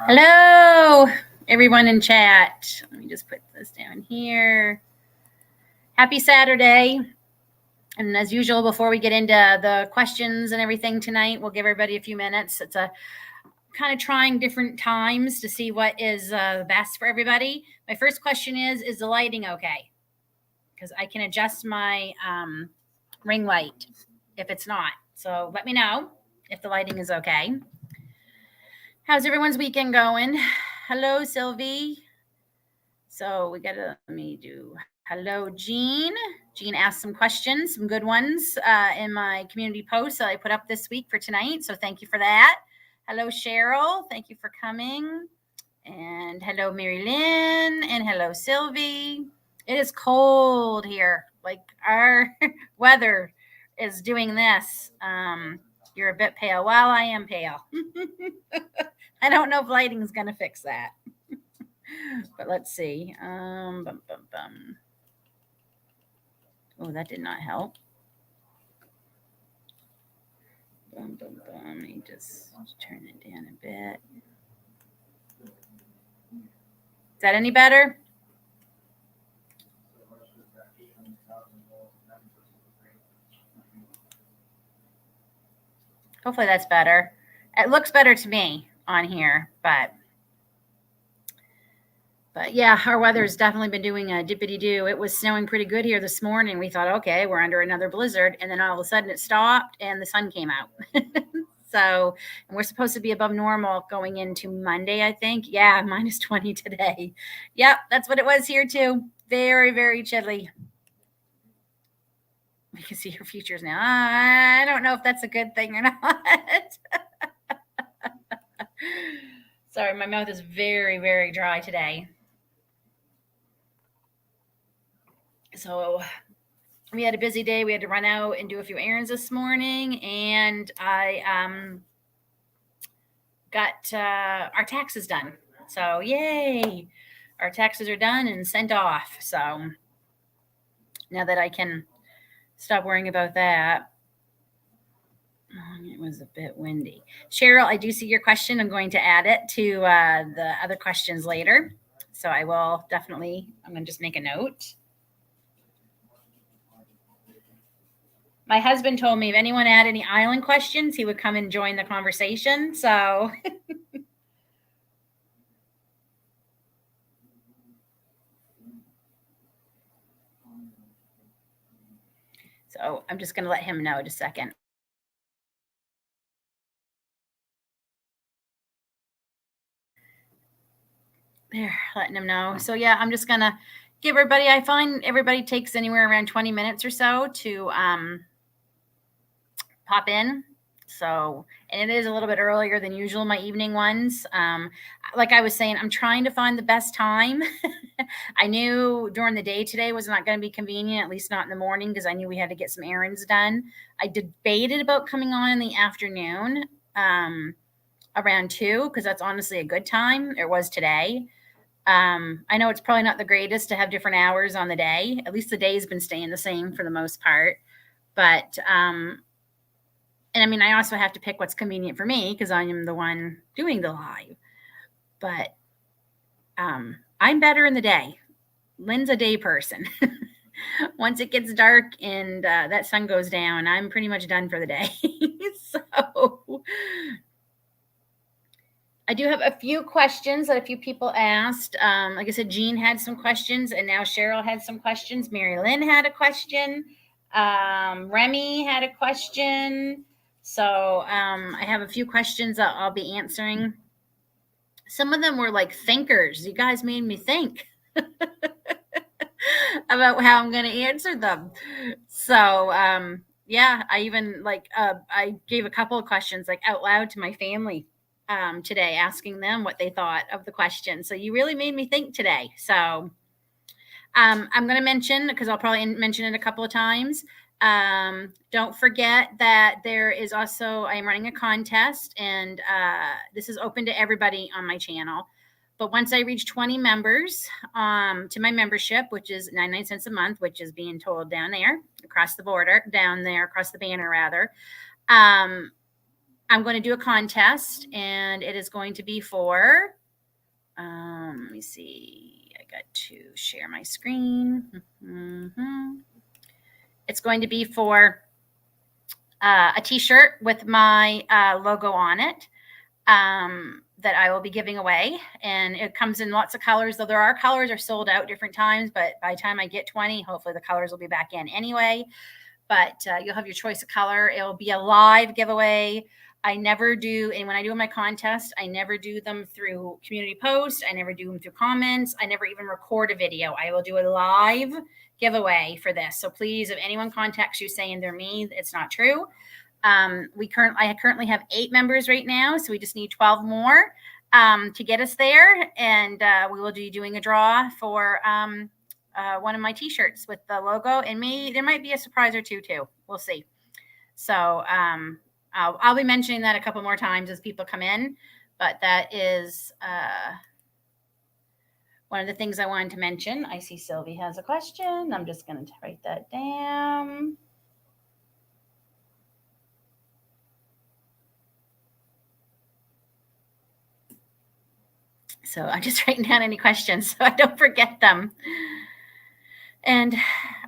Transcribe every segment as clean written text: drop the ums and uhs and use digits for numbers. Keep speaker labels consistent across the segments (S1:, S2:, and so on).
S1: Hello, everyone in chat. Let me just put this down here. Happy Saturday. And as usual, before we get into the questions and everything tonight, we'll give everybody a few minutes. It's a kind of trying different times to see what is best for everybody. My first question is the lighting okay? Because I can adjust my ring light if it's not. So let me know if the lighting is okay. How's everyone's weekend going? Hello, Sylvie. So we got to, let me do, hello, Jean. Jean asked some questions, some good ones in my community post that I put up this week for tonight. So thank you for that. Hello, Cheryl. Thank you for coming. And hello, Mary Lynn. And hello, Sylvie. It is cold here. Like our weather is doing this. You're a bit pale. Well, I am pale. I don't know if lighting is going to fix that. But let's see. Oh, that did not help. Let me just turn it down a bit. Is that any better? Hopefully that's better. It looks better to me on here, but yeah, our weather's definitely been doing a dippity-doo. It was snowing pretty good here this morning. We thought, okay, we're under another blizzard. And then all of a sudden it stopped and the sun came out. So, and we're supposed to be above normal going into Monday, I think. Yeah, minus 20 today. Yep, that's what it was here too. Very, very chilly. We can see your features now. I don't know if that's a good thing or not. Sorry, my mouth is very, very dry today. So we had a busy day. We had to run out and do a few errands this morning, and I got our taxes done. So yay, our taxes are done and sent off. So now that I can stop worrying about that. It was a bit windy. Cheryl, I do see your question. I'm going to add it to the other questions later. So I will definitely, I'm going to just make a note. My husband told me if anyone had any island questions, he would come and join the conversation. So so I'm just going to let him know in a second. There, letting him know. So yeah, I'm just going to give everybody, I find everybody takes anywhere around 20 minutes or so to pop in. So, and it is a little bit earlier than usual, my evening ones. Like I was saying, I'm trying to find the best time. I knew during the day today was not going to be convenient, at least not in the morning, because I knew we had to get some errands done. I debated about coming on in the afternoon around 2, because that's honestly a good time. It was today. I know it's probably not the greatest to have different hours on the day. At least the day's been staying the same for the most part. But and I mean, I also have to pick what's convenient for me because I am the one doing the live. But I'm better in the day. Lynn's a day person. Once it gets dark and that sun goes down, I'm pretty much done for the day. So I do have a few questions that a few people asked. Like I said, Jean had some questions, and now Cheryl had some questions. Mary Lynn had a question. Remy had a question. So I have a few questions that I'll be answering. Some of them were like thinkers. You guys made me think about how I'm going to answer them. So yeah, I even like I gave a couple of questions like out loud to my family today, asking them what they thought of the question. So you really made me think today. So I'm going to mention, because I'll probably mention it a couple of times. Don't forget that there is also, I am running a contest, and this is open to everybody on my channel. But once I reach 20 members to my membership, which is 99 cents a month, which is being told down there across the border, down there across the banner rather, I'm going to do a contest, and it is going to be for, let me see. I got to share my screen. It's going to be for a t-shirt with my logo on it that I will be giving away. And it comes in lots of colors, though our colors are sold out different times, but by the time I get 20, hopefully the colors will be back in anyway. But you'll have your choice of color. It'll be a live giveaway. I never do, and when I do my contest, I never do them through community posts. I never do them through comments. I never even record a video. I will do a live giveaway for this. So please, if anyone contacts you saying they're me, it's not true. I currently have 8 members right now, so we just need 12 more to get us there, and we will be doing a draw for one of my t-shirts with the logo, and there might be a surprise or two too. We'll see. So I'll be mentioning that a couple more times as people come in, but that is one of the things I wanted to mention. I see Sylvie has a question. I'm just going to write that down. So I'm just writing down any questions so I don't forget them. And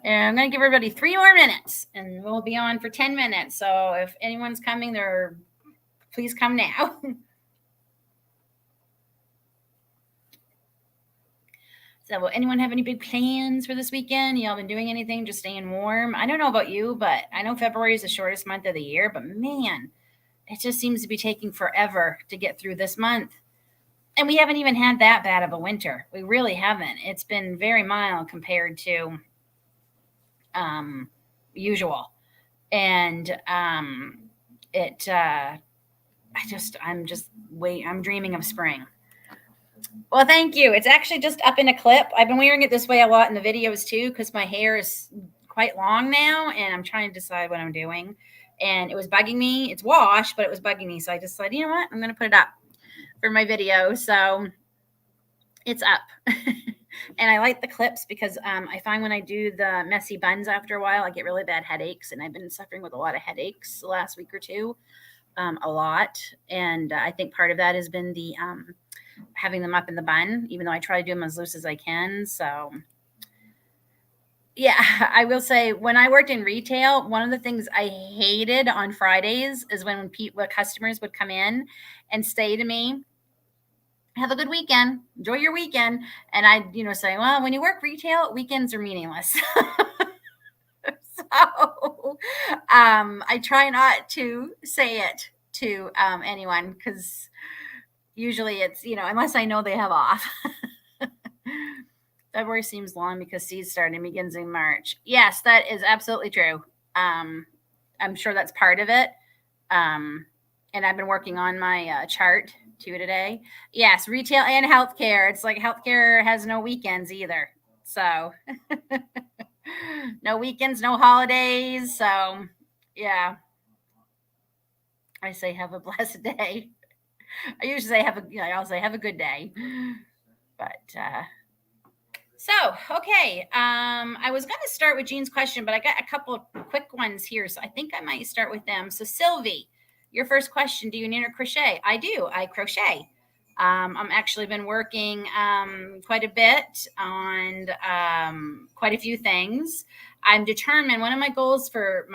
S1: I'm going to give everybody 3 more minutes, and we'll be on for 10 minutes. So if anyone's coming, please come now. So will anyone have any big plans for this weekend? Y'all been doing anything, just staying warm? I don't know about you, but I know February is the shortest month of the year, but man, it just seems to be taking forever to get through this month. And we haven't even had that bad of a winter. We really haven't. It's been very mild compared to usual. And I'm dreaming of spring. Well, thank you. It's actually just up in a clip. I've been wearing it this way a lot in the videos too, because my hair is quite long now, and I'm trying to decide what I'm doing. And it was bugging me. It's washed, but it was bugging me. So I just said, you know what? I'm going to put it up for my video. So it's up. And I like the clips because I find when I do the messy buns after a while, I get really bad headaches. And I've been suffering with a lot of headaches the last week or two, a lot. And I think part of that has been the having them up in the bun, even though I try to do them as loose as I can. So yeah, I will say when I worked in retail, one of the things I hated on Fridays is when customers would come in and say to me, have a good weekend, enjoy your weekend. And I, say, well, when you work retail, weekends are meaningless. So I try not to say it to anyone, because usually it's, unless I know they have off. February seems long because seed starting begins in March. Yes, that is absolutely true. I'm sure that's part of it. And I've been working on my chart too today. Yes, retail and healthcare. It's like healthcare has no weekends either. So no weekends, no holidays. So yeah, I say have a blessed day. I usually say I'll say have a good day. But so, okay. I was going to start with Jean's question, but I got a couple of quick ones here. So I think I might start with them. So Sylvie, your first question, do you knit or crochet? I do. I crochet. I'm actually been working quite a bit on quite a few things. I'm determined. One of my goals for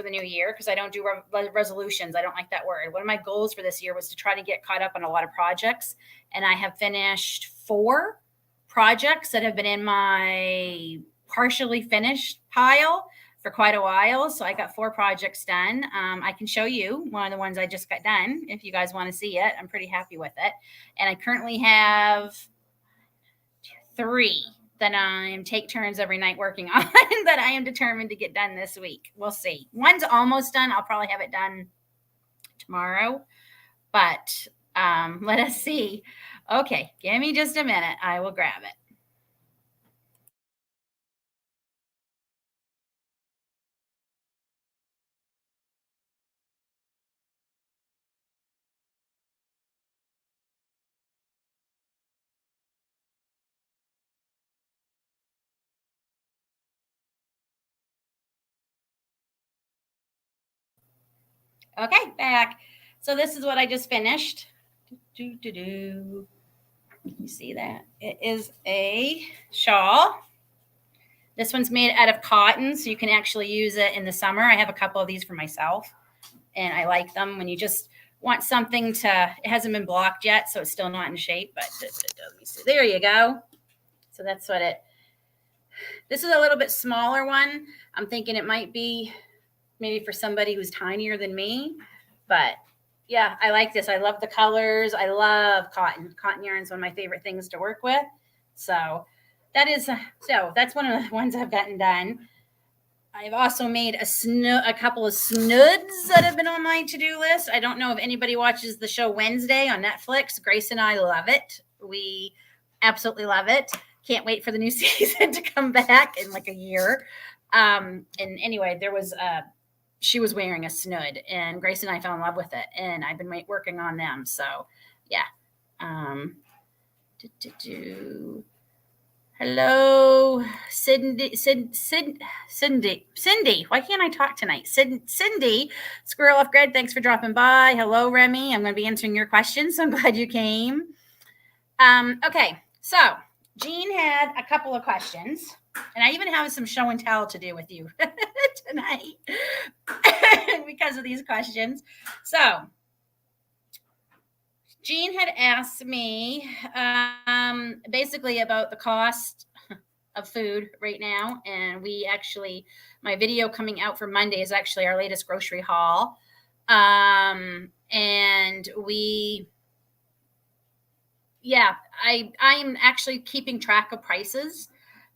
S1: the new year, because I don't do resolutions. I don't like that word. One of my goals for this year was to try to get caught up on a lot of projects. And I have finished 4 projects that have been in my partially finished pile for quite a while. So I got 4 projects done. I can show you one of the ones I just got done if you guys want to see it. I'm pretty happy with it. And I currently have 3 that I take turns every night working on that I am determined to get done this week. We'll see. One's almost done. I'll probably have it done tomorrow, but let us see. Okay, give me just a minute. I will grab it. Okay, back. So this is what I just finished. You see that? It is a shawl. This one's made out of cotton, so you can actually use it in the summer. I have a couple of these for myself, and I like them when you just want something to, it hasn't been blocked yet, so it's still not in shape, but let me see. There you go. So that's what it, this is a little bit smaller one. I'm thinking it might be maybe for somebody who's tinier than me, but yeah, I like this. I love the colors. I love cotton. Cotton yarn is one of my favorite things to work with. So that is, so that's one of the ones I've gotten done. I've also made a couple of snoods that have been on my to-do list. I don't know if anybody watches the show Wednesday on Netflix. Grace and I love it. We absolutely love it. Can't wait for the new season to come back in like a year. And anyway, there was she was wearing a snood, and Grace and I fell in love with it, and I've been working on them. So yeah. Hello, Cindy. Why can't I talk tonight? Cindy, Squirrel Off Grid. Thanks for dropping by. Hello, Remy. I'm going to be answering your questions. So I'm glad you came. Okay, so Jean had a couple of questions, and I even have some show and tell to do with you tonight because of these questions. So Jean had asked me basically about the cost of food right now. And we actually, my video coming out for Monday is actually our latest grocery haul. And we, yeah, I'm actually keeping track of prices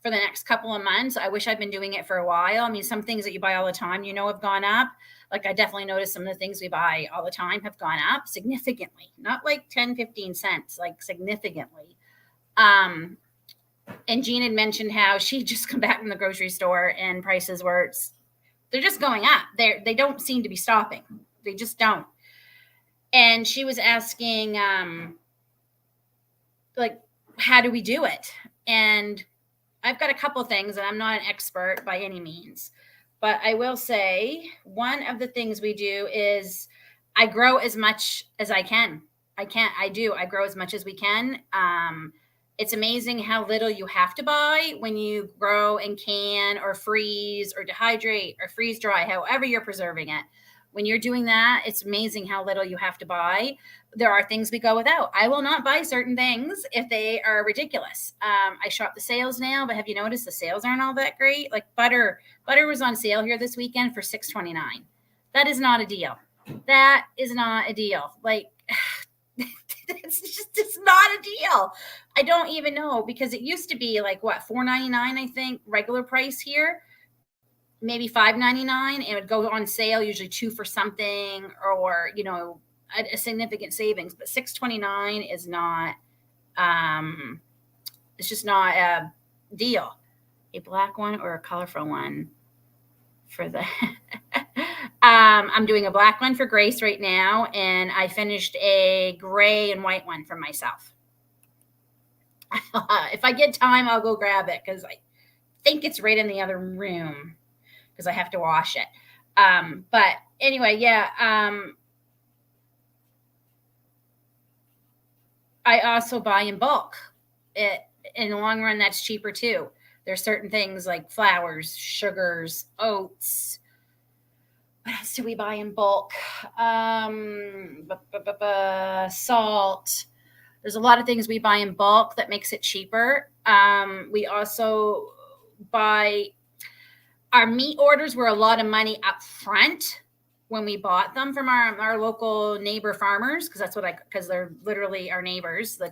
S1: for the next couple of months. I wish I'd been doing it for a while. I mean, some things that you buy all the time, have gone up. Like I definitely noticed some of the things we buy all the time have gone up significantly, not like 10, 15 cents, like significantly. And Jean had mentioned how she just come back from the grocery store and prices were, they're just going up. They don't seem to be stopping. They just don't. And she was asking, like, how do we do it? And I've got a couple of things, and I'm not an expert by any means, but I will say one of the things we do is I grow as much as I can. I grow as much as we can. It's amazing how little you have to buy when you grow and can or freeze or dehydrate or freeze dry, however you're preserving it. When you're doing that, it's amazing how little you have to buy. There are things we go without. I will not buy certain things if they are ridiculous. I shop the sales now, but have you noticed the sales aren't all that great? Like butter was on sale here this weekend for $6.29. That is not a deal. That is not a deal. Like, it's not a deal. I don't even know, because it used to be like what, $4.99, I think, regular price here. Maybe $5.99. It would go on sale, usually 2 for something, or a significant savings. But $6.29 is not. It's just not a deal. A black one or a colorful one for the. I'm doing a black one for Grace right now, and I finished a gray and white one for myself. If I get time, I'll go grab it because I think it's right in the other room, because I have to wash it. But anyway, yeah. I also buy in bulk. In the long run, that's cheaper too. There's certain things like flours, sugars, oats. What else do we buy in bulk? Salt. There's a lot of things we buy in bulk that makes it cheaper. We also buy, our meat orders were a lot of money up front when we bought them from our local neighbor farmers, because they're literally our neighbors, the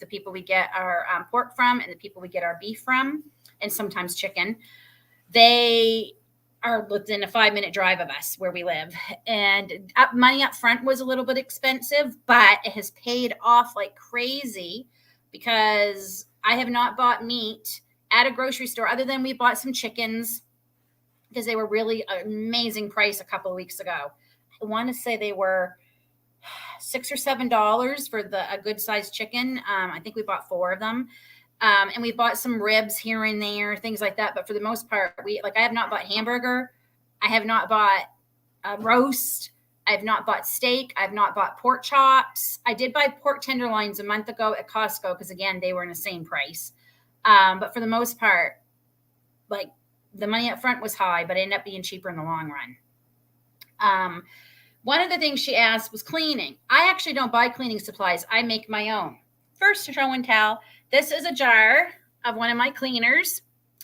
S1: people we get our pork from and the people we get our beef from, and sometimes chicken. They are within a 5-minute drive of us where we live, and money up front was a little bit expensive, but it has paid off like crazy, because I have not bought meat at a grocery store other than we bought some chickens because they were really an amazing price a couple of weeks ago. I want to say they were $6 or $7 for a good sized chicken. I think we bought 4 of them. And we bought some ribs here and there, things like that. But for the most part, I have not bought hamburger. I have not bought a roast. I've not bought steak. I've not bought pork chops. I did buy pork tenderloins a month ago at Costco because, again, they were in the same price. But for the most part, like, the money up front was high, but it ended up being cheaper in the long run. One of the things she asked was cleaning. I actually don't buy cleaning supplies. I make my own. First, show and tell. This is a jar of one of my cleaners.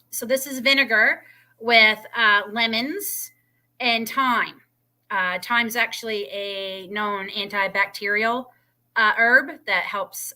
S1: So this is vinegar with lemons and thyme. Thyme is actually a known antibacterial herb that helps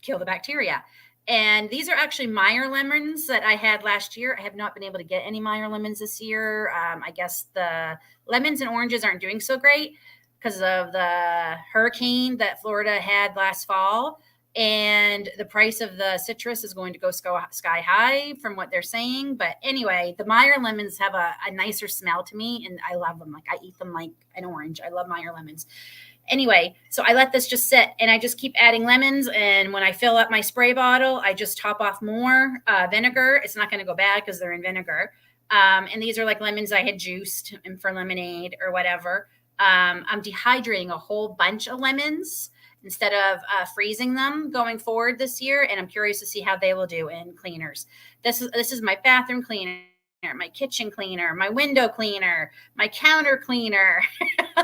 S1: kill the bacteria. And these are actually Meyer lemons that I had last year. I have not been able to get any Meyer lemons this year. I guess the lemons and oranges aren't doing so great because of the hurricane that Florida had last fall. And the price of the citrus is going to go sky high from what they're saying. But anyway, the Meyer lemons have a nicer smell to me, and I love them. Like, I eat them like an orange. I love Meyer lemons. Anyway, so I let this just sit, and I just keep adding lemons. And when I fill up my spray bottle, I just top off more vinegar. It's not going to go bad because they're in vinegar. And these are like lemons I had juiced and for lemonade or whatever. I'm dehydrating a whole bunch of lemons instead of freezing them going forward this year. And I'm curious to see how they will do in cleaners. This is my bathroom cleaner, my kitchen cleaner, my window cleaner, my counter cleaner,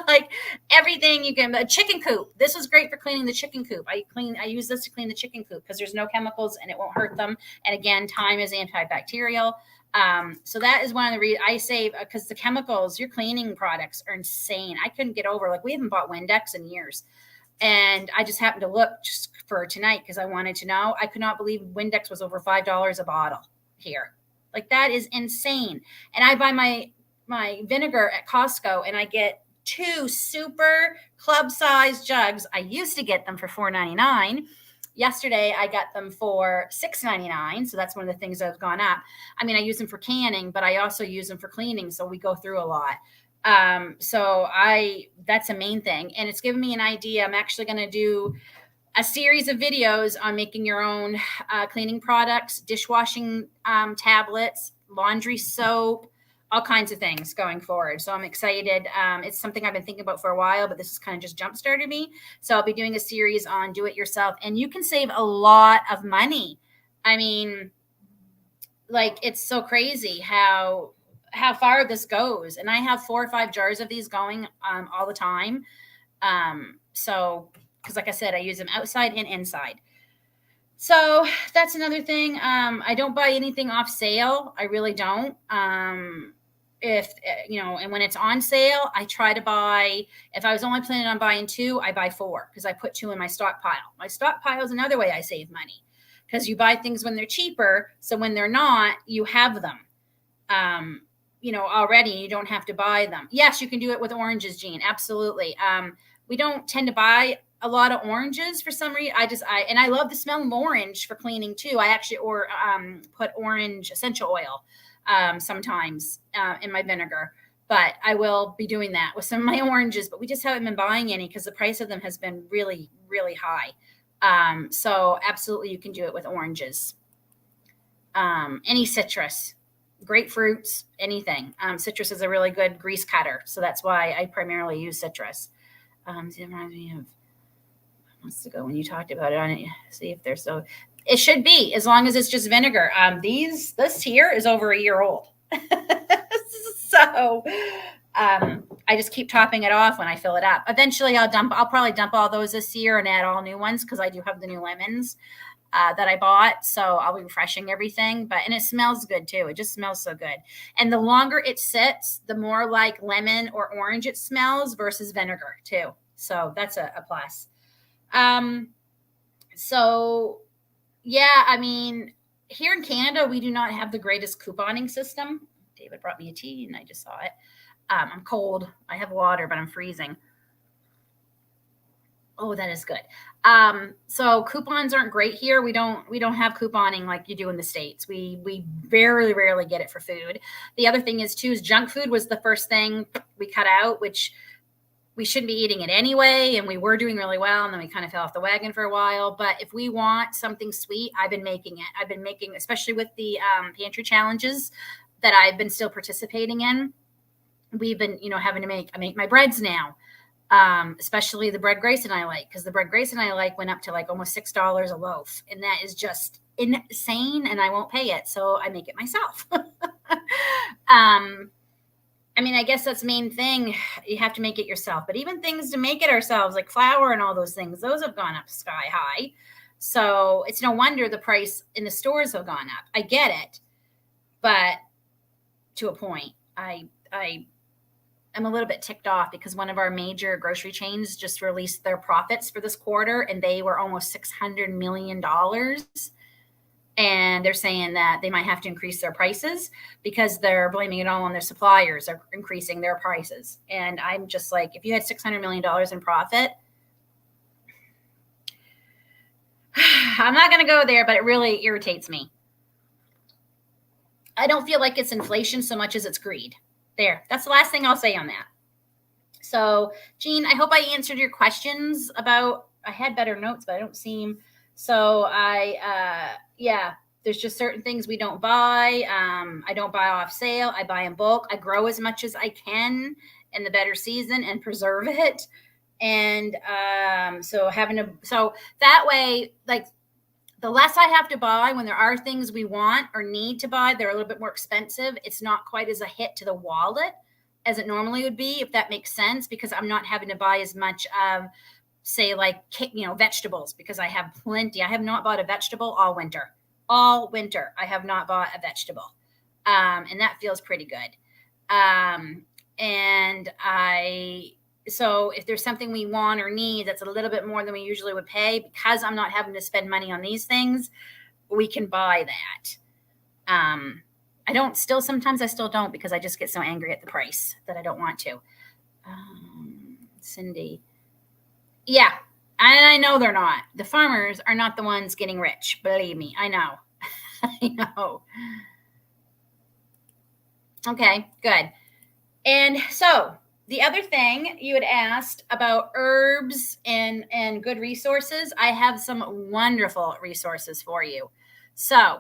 S1: like everything you can. A chicken coop. This was great for cleaning the chicken coop. I use this to clean the chicken coop because there's no chemicals and it won't hurt them. And again, thyme is antibacterial. So that is one of the reasons I save, because the chemicals, your cleaning products are insane. I couldn't get over, like, we haven't bought Windex in years. And I just happened to look just for tonight because I wanted to know. I could not believe Windex was over $5 a bottle here. Like, that is insane. And I buy my vinegar at Costco, and I get 2 super club-sized jugs. I used to get them for $4.99. Yesterday, I got them for $6.99. So that's one of the things that have gone up. I mean, I use them for canning, but I also use them for cleaning. So we go through a lot. That's a main thing. And it's given me an idea. I'm actually going to do a series of videos on making your own cleaning products, dishwashing tablets, laundry soap, all kinds of things going forward. So I'm excited. It's something I've been thinking about for a while, but this has kind of just jump-started me. So I'll be doing a series on do-it-yourself, and you can save a lot of money. I mean, like, it's so crazy how far this goes. And I have 4 or 5 jars of these going all the time. So, because like I said, I use them outside and inside. So that's another thing. I don't buy anything off sale. I really don't. If, and when it's on sale, I try to buy, if I was only planning on buying 2, I buy 4 because I put 2 in my stockpile. My stockpile is another way I save money because you buy things when they're cheaper. So when they're not, you have them, already. You don't have to buy them. Yes, you can do it with oranges, Jean. Absolutely. We don't tend to buy a lot of oranges for some reason. I love the smell of orange for cleaning too. I actually put orange essential oil sometimes in my vinegar, but I will be doing that with some of my oranges, but we just haven't been buying any because the price of them has been really, really high. So absolutely you can do it with oranges. Any citrus, grapefruits, anything. Citrus is a really good grease cutter. So that's why I primarily use citrus. It reminds me of months ago when you talked about it on it. See if they're so. It should be, as long as it's just vinegar. This here is over a year old. So I just keep topping it off when I fill it up. Eventually I'll probably dump all those this year and add all new ones because I do have the new lemons that I bought. So I'll be refreshing everything. And it smells good too. It just smells so good. And the longer it sits, the more like lemon or orange it smells versus vinegar too. So that's a plus. So yeah, I mean, here in Canada, we do not have the greatest couponing system. David brought me a tea and I just saw it. I'm cold. I have water, but I'm freezing. Oh, that is good. So coupons aren't great here. We don't have couponing like you do in the States. We very rarely get it for food. The other thing is junk food was the first thing we cut out, which we shouldn't be eating it anyway. And we were doing really well. And then we kind of fell off the wagon for a while. But if we want something sweet, I've been making it. I've been making, especially with the pantry challenges that I've been still participating in. we've been, having to I make my breads now. Especially the bread Grace and I like, because the bread Grace and I like went up to like almost $6 a loaf. And that is just insane, and I won't pay it. So I make it myself. I guess that's the main thing. You have to make it yourself. But even things to make it ourselves, like flour and all those things, those have gone up sky high. So it's no wonder the price in the stores have gone up. I get it. But to a point, I'm a little bit ticked off because one of our major grocery chains just released their profits for this quarter, and they were almost $600 million. And they're saying that they might have to increase their prices because they're blaming it all on their suppliers. They're increasing their prices. And I'm just like, if you had $600 million in profit, I'm not going to go there, but it really irritates me. I don't feel like it's inflation so much as it's greed. There. That's the last thing I'll say on that. So, Jean, I hope I answered your questions about, I had better notes, but I don't seem, so there's just certain things we don't buy. I don't buy off sale. I buy in bulk. I grow as much as I can in the better season and preserve it. And so that way, like, the less I have to buy when there are things we want or need to buy, they're a little bit more expensive. It's not quite as a hit to the wallet as it normally would be, if that makes sense, because I'm not having to buy as much of, say, like, vegetables, because I have plenty. I have not bought a vegetable all winter. All winter, I have not bought a vegetable. And that feels pretty good. So if there's something we want or need that's a little bit more than we usually would pay, because I'm not having to spend money on these things, we can buy that. Sometimes I still don't, because I just get so angry at the price that I don't want to. Cindy. Yeah. And I know they're not. The farmers are not the ones getting rich. Believe me. I know. I know. Okay, good. And so the other thing you had asked about herbs and good resources, I have some wonderful resources for you. So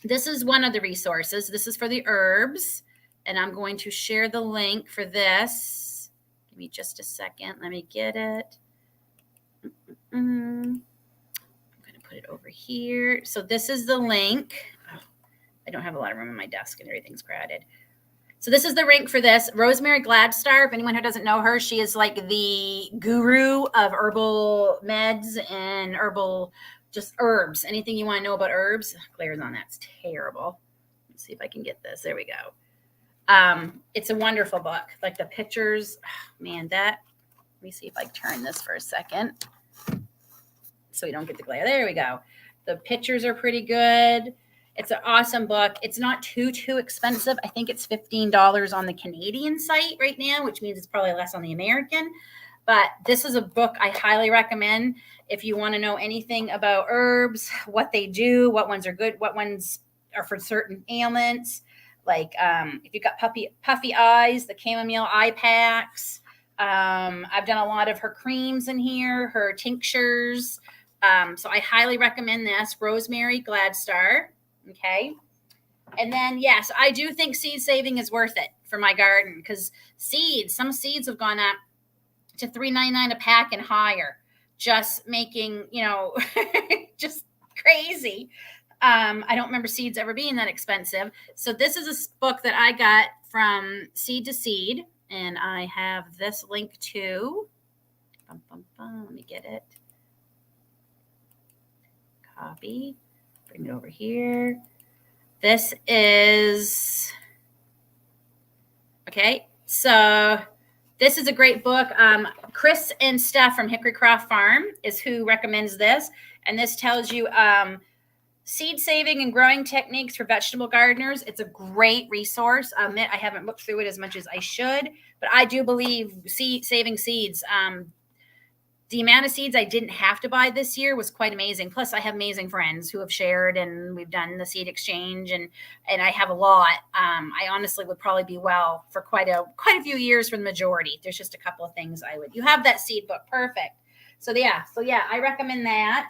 S1: this is one of the resources. This is for the herbs, and I'm going to share the link for this. Give me just a second. Let me get it. I'm going to put it over here. So this is the link. Oh, I don't have a lot of room on my desk and everything's crowded. So this is the link for this. Rosemary Gladstar, if anyone who doesn't know her, she is like the guru of herbal meds and herbal, just herbs. Anything you want to know about herbs. Glare is on, that's terrible. Let's see if I can get this. There we go. It's a wonderful book. Like the pictures, man, let me see if I turn this for a second so we don't get the glare. There we go. The pictures are pretty good. It's an awesome book. It's not too expensive. I think it's $15 on the Canadian site right now, which means it's probably less on the American. But this is a book I highly recommend if you want to know anything about herbs, what they do, what ones are good, what ones are for certain ailments. Like if you've got puffy eyes, the chamomile eye packs. I've done a lot of her creams in here, her tinctures. So I highly recommend this, Rosemary Gladstar. Okay. And then, yes, I do think seed saving is worth it for my garden, because some seeds have gone up to $3.99 a pack and higher, just making, just crazy. I don't remember seeds ever being that expensive. So this is a book that I got from Seed to Seed, and I have this link too. Let me get it. Copy. Bring it over here. This is, okay, so this is a great book. Chris and Steph from Hickory Croft Farm is who recommends this. And this tells you seed saving and growing techniques for vegetable gardeners. It's a great resource. I admit I haven't looked through it as much as I should, but I do believe saving seeds, the amount of seeds I didn't have to buy this year was quite amazing. Plus, I have amazing friends who have shared, and we've done the seed exchange, and I have a lot. I honestly would probably be well for quite a few years for the majority. There's just a couple of things you have that seed book. Perfect. So yeah, I recommend that.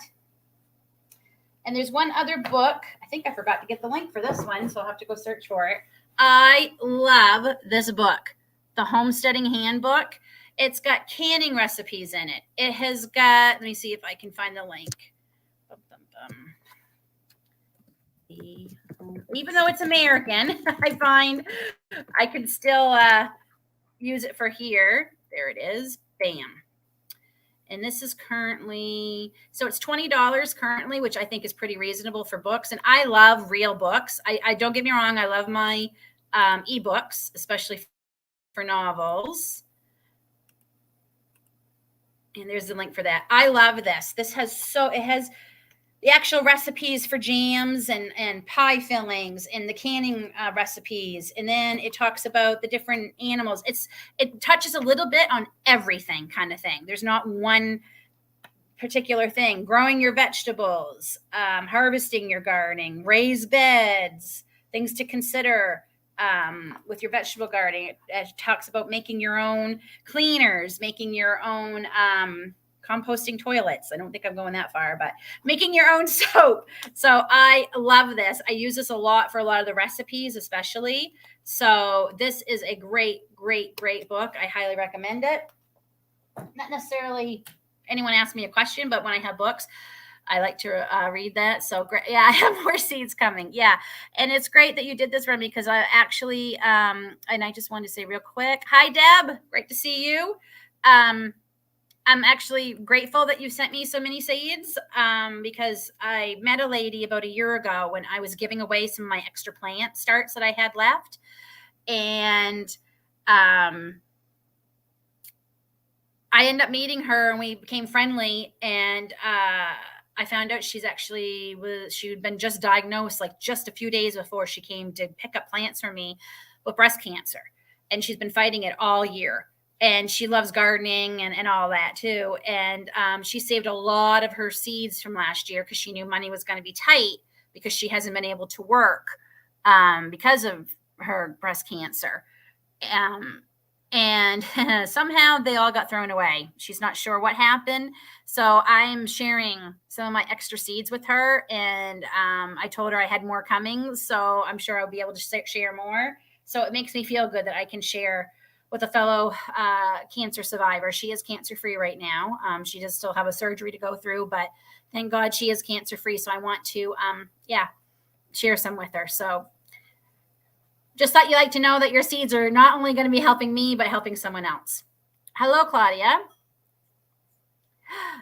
S1: And there's one other book. I think I forgot to get the link for this one, so I'll have to go search for it. I love this book. the Homesteading Handbook. It's got canning recipes in it. It has got, let me see if I can find the link. Even though it's American, I find I could still use it for here. There it is. Bam. And this is currently, so it's $20 currently, which I think is pretty reasonable for books. And I love real books. I don't get me wrong. I love my ebooks, especially for novels. And there's the link for that. I love this. This has it has the actual recipes for jams and pie fillings and the canning recipes. And then it talks about the different animals. It touches a little bit on everything kind of thing. There's not one particular thing. Growing your vegetables, harvesting your gardening, raised beds, things to consider with your vegetable gardening. It talks about making your own cleaners, making your own composting toilets. I don't think I'm going that far, but making your own soap. So I love this. I use this a lot for a lot of the recipes, especially. So this is a great, great, great book. I highly recommend it. Not necessarily anyone asked me a question, but when I have books, I like to read that. So great. Yeah, I have more seeds coming. Yeah. And it's great that you did this for me because I actually, and I just wanted to say real quick, hi, Deb. Great to see you. I'm actually grateful that you sent me so many seeds because I met a lady about a year ago when I was giving away some of my extra plant starts that I had left. And I ended up meeting her and we became friendly. And I found out she'd been just diagnosed like just a few days before she came to pick up plants from me with breast cancer. And she's been fighting it all year. And she loves gardening and all that too. And she saved a lot of her seeds from last year because she knew money was going to be tight because she hasn't been able to work because of her breast cancer. And somehow they all got thrown away. She's not sure what happened. So I'm sharing some of my extra seeds with her. And I told her I had more coming. So I'm sure I'll be able to share more. So it makes me feel good that I can share with a fellow cancer survivor. She is cancer-free right now. She does still have a surgery to go through, but thank God she is cancer-free. So I want to, share some with her. So just thought you'd like to know that your seeds are not only going to be helping me, but helping someone else. Hello, Claudia.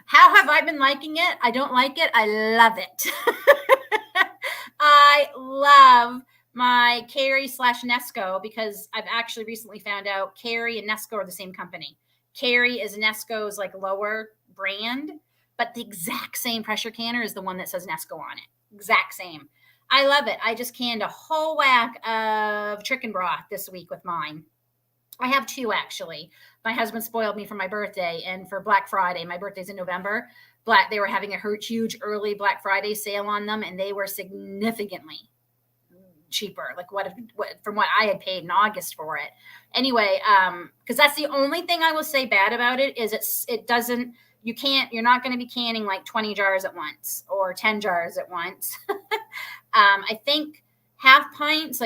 S1: How have I been liking it? I don't like it. I love it. I love my Carey /Nesco because I've actually recently found out Carey and Nesco are the same company. Carey is Nesco's like lower brand, but the exact same pressure canner is the one that says Nesco on it. Exact same. I love it. I just canned a whole whack of chicken broth this week with mine. I have two actually. My husband spoiled me for my birthday and for Black Friday. My birthday's in November. They were having a huge early Black Friday sale on them, and they were significantly cheaper, like what from what I had paid in August for it. Anyway, because that's the only thing I will say bad about it is you're not going to be canning like 20 jars at once or 10 jars at once. I think half pints,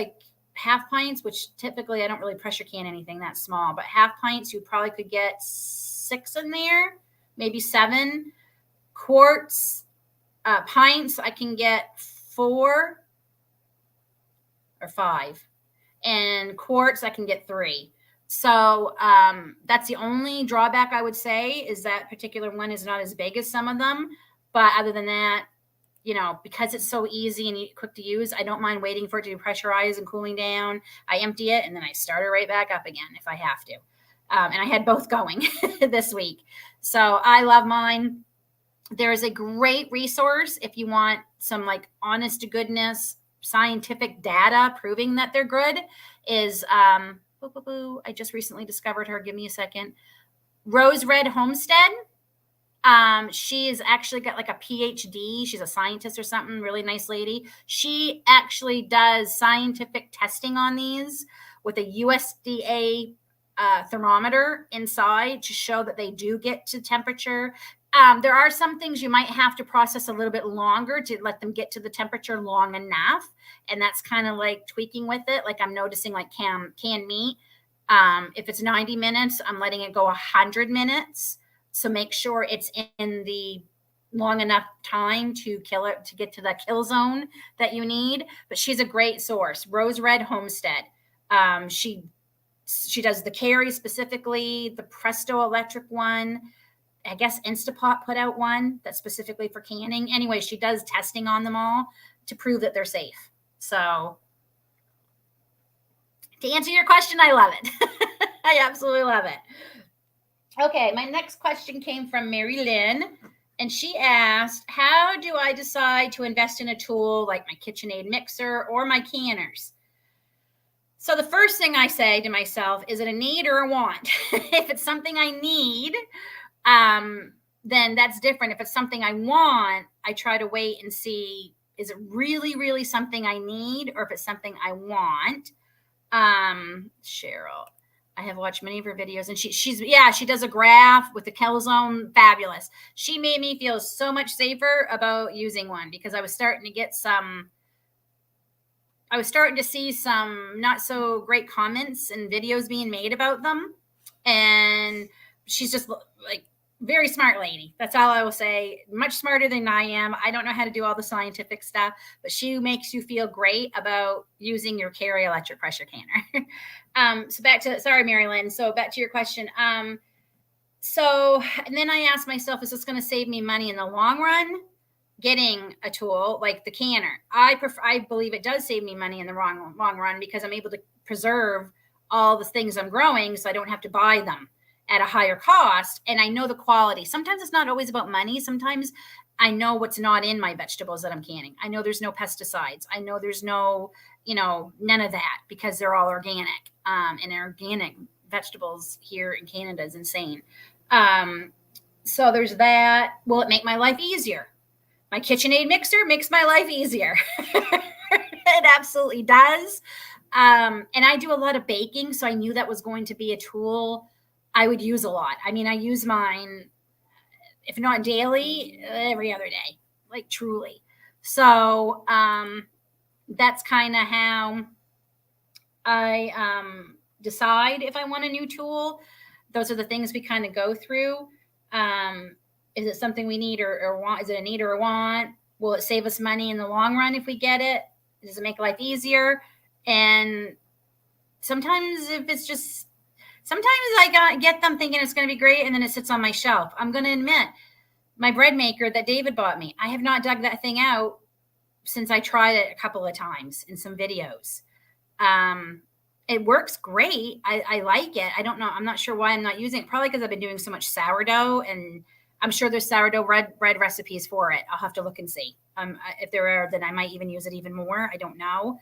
S1: which typically I don't really pressure can anything that small, but half pints, you probably could get 6 in there, maybe 7. Quarts, pints, I can get 4 or 5, and quarts I can get 3. So that's the only drawback I would say is that particular one is not as big as some of them. But other than that, because it's so easy and quick to use, I don't mind waiting for it to pressurize and cooling down. I empty it and then I start it right back up again if I have to. And I had both going this week. So I love mine. There is a great resource if you want some like honest to goodness scientific data proving that they're good is I just recently discovered her. Give me a second. Rose Red Homestead. She has actually got like a PhD. She's a scientist or something. Really nice lady. She actually does scientific testing on these with a USDA thermometer inside to show that they do get to temperature. There are some things you might have to process a little bit longer to let them get to the temperature long enough. And that's kind of like tweaking with it. Like I'm noticing like canned meat. If it's 90 minutes, I'm letting it go 100 minutes. So make sure it's in the long enough time to kill it, to get to the kill zone that you need. But she's a great source. Rose Red Homestead. She does the Carry specifically, the Presto electric one. I guess Instapot put out one that's specifically for canning. Anyway, she does testing on them all to prove that they're safe. So to answer your question, I love it. I absolutely love it. Okay, my next question came from Mary Lynn, and she asked, how do I decide to invest in a tool like my KitchenAid mixer or my canners? So the first thing I say to myself, is it a need or a want? If it's something I need, then that's different. If it's something I want, I try to wait and see, is it really, really something I need, or if it's something I want? Cheryl, I have watched many of her videos, and she does a graph with the kill zone. Fabulous. She made me feel so much safer about using one, because I was starting to see some not so great comments and videos being made about them. And she's just like very smart lady. That's all I will say. Much smarter than I am. I don't know how to do all the scientific stuff, but she makes you feel great about using your Carry electric pressure canner. Sorry, Mary Lynn. So back to your question. And then I asked myself, is this going to save me money in the long run? Getting a tool like the canner. I believe it does save me money in the long run, because I'm able to preserve all the things I'm growing, so I don't have to buy them at a higher cost. And I know the quality. Sometimes it's not always about money. Sometimes I know what's not in my vegetables that I'm canning. I know there's no pesticides. I know there's no, none of that, because they're all organic. And organic vegetables here in Canada is insane. So there's that. Will it make my life easier? My KitchenAid mixer makes my life easier. It absolutely does. And I do a lot of baking, so I knew that was going to be a tool I would use a lot. I mean, I use mine, if not daily, every other day, like truly. So that's kind of how I decide if I want a new tool. Those are the things we kind of go through. Is it something we need or want? Is it a need or a want? Will it save us money in the long run if we get it? Does it make life easier? And sometimes I get them thinking it's going to be great, and then it sits on my shelf. I'm going to admit, my bread maker that David bought me, I have not dug that thing out since I tried it a couple of times in some videos. It works great. I like it. I don't know. I'm not sure why I'm not using it. Probably because I've been doing so much sourdough, and I'm sure there's sourdough bread recipes for it. I'll have to look and see. If there are, then I might even use it even more. I don't know.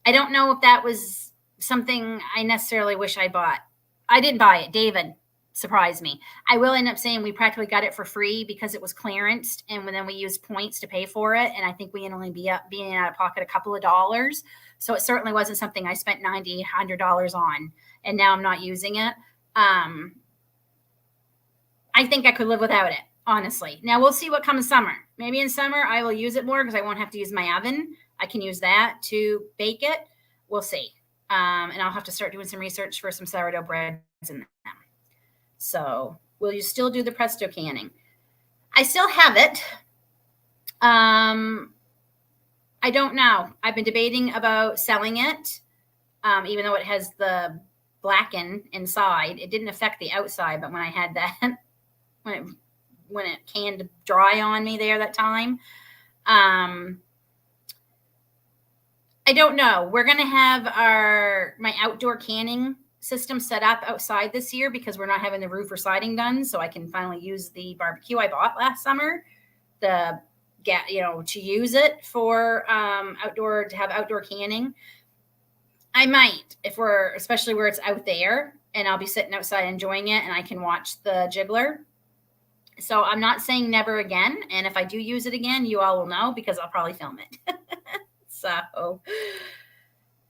S1: I don't know if that was something I necessarily wish I bought. I didn't buy it. David surprised me. I will end up saying we practically got it for free because it was clearanced, and then we used points to pay for it. And I think we only being out of pocket a couple of dollars. So it certainly wasn't something I spent $90, $100 on, and now I'm not using it. I think I could live without it, honestly. Now we'll see what comes summer. Maybe in summer I will use it more because I won't have to use my oven. I can use that to bake it. We'll see. And I'll have to start doing some research for some sourdough breads in them. So will you still do the Presto canning? I still have it. I don't know. I've been debating about selling it, even though it has the blacken inside. It didn't affect the outside, but when I had that, when it canned dry on me there that time, I don't know. We're going to have my outdoor canning system set up outside this year because we're not having the roof or siding done. So I can finally use the barbecue I bought last summer, to use it for outdoor canning. I might, especially where it's out there and I'll be sitting outside enjoying it and I can watch the jiggler. So I'm not saying never again. And if I do use it again, you all will know because I'll probably film it. So,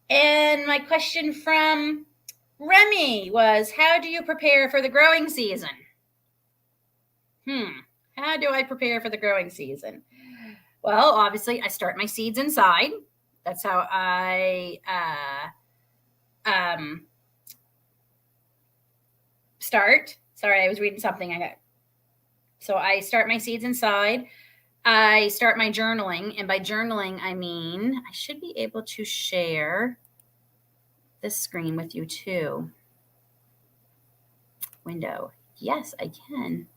S1: and my question from Remy was, how do you prepare for the growing season? How do I prepare for the growing season? Well, obviously I start my seeds inside. That's how I start. Sorry, I was reading something. So I start my seeds inside. I start my journaling. And by journaling, I mean, I should be able to share this screen with you too. Window. Yes, I can.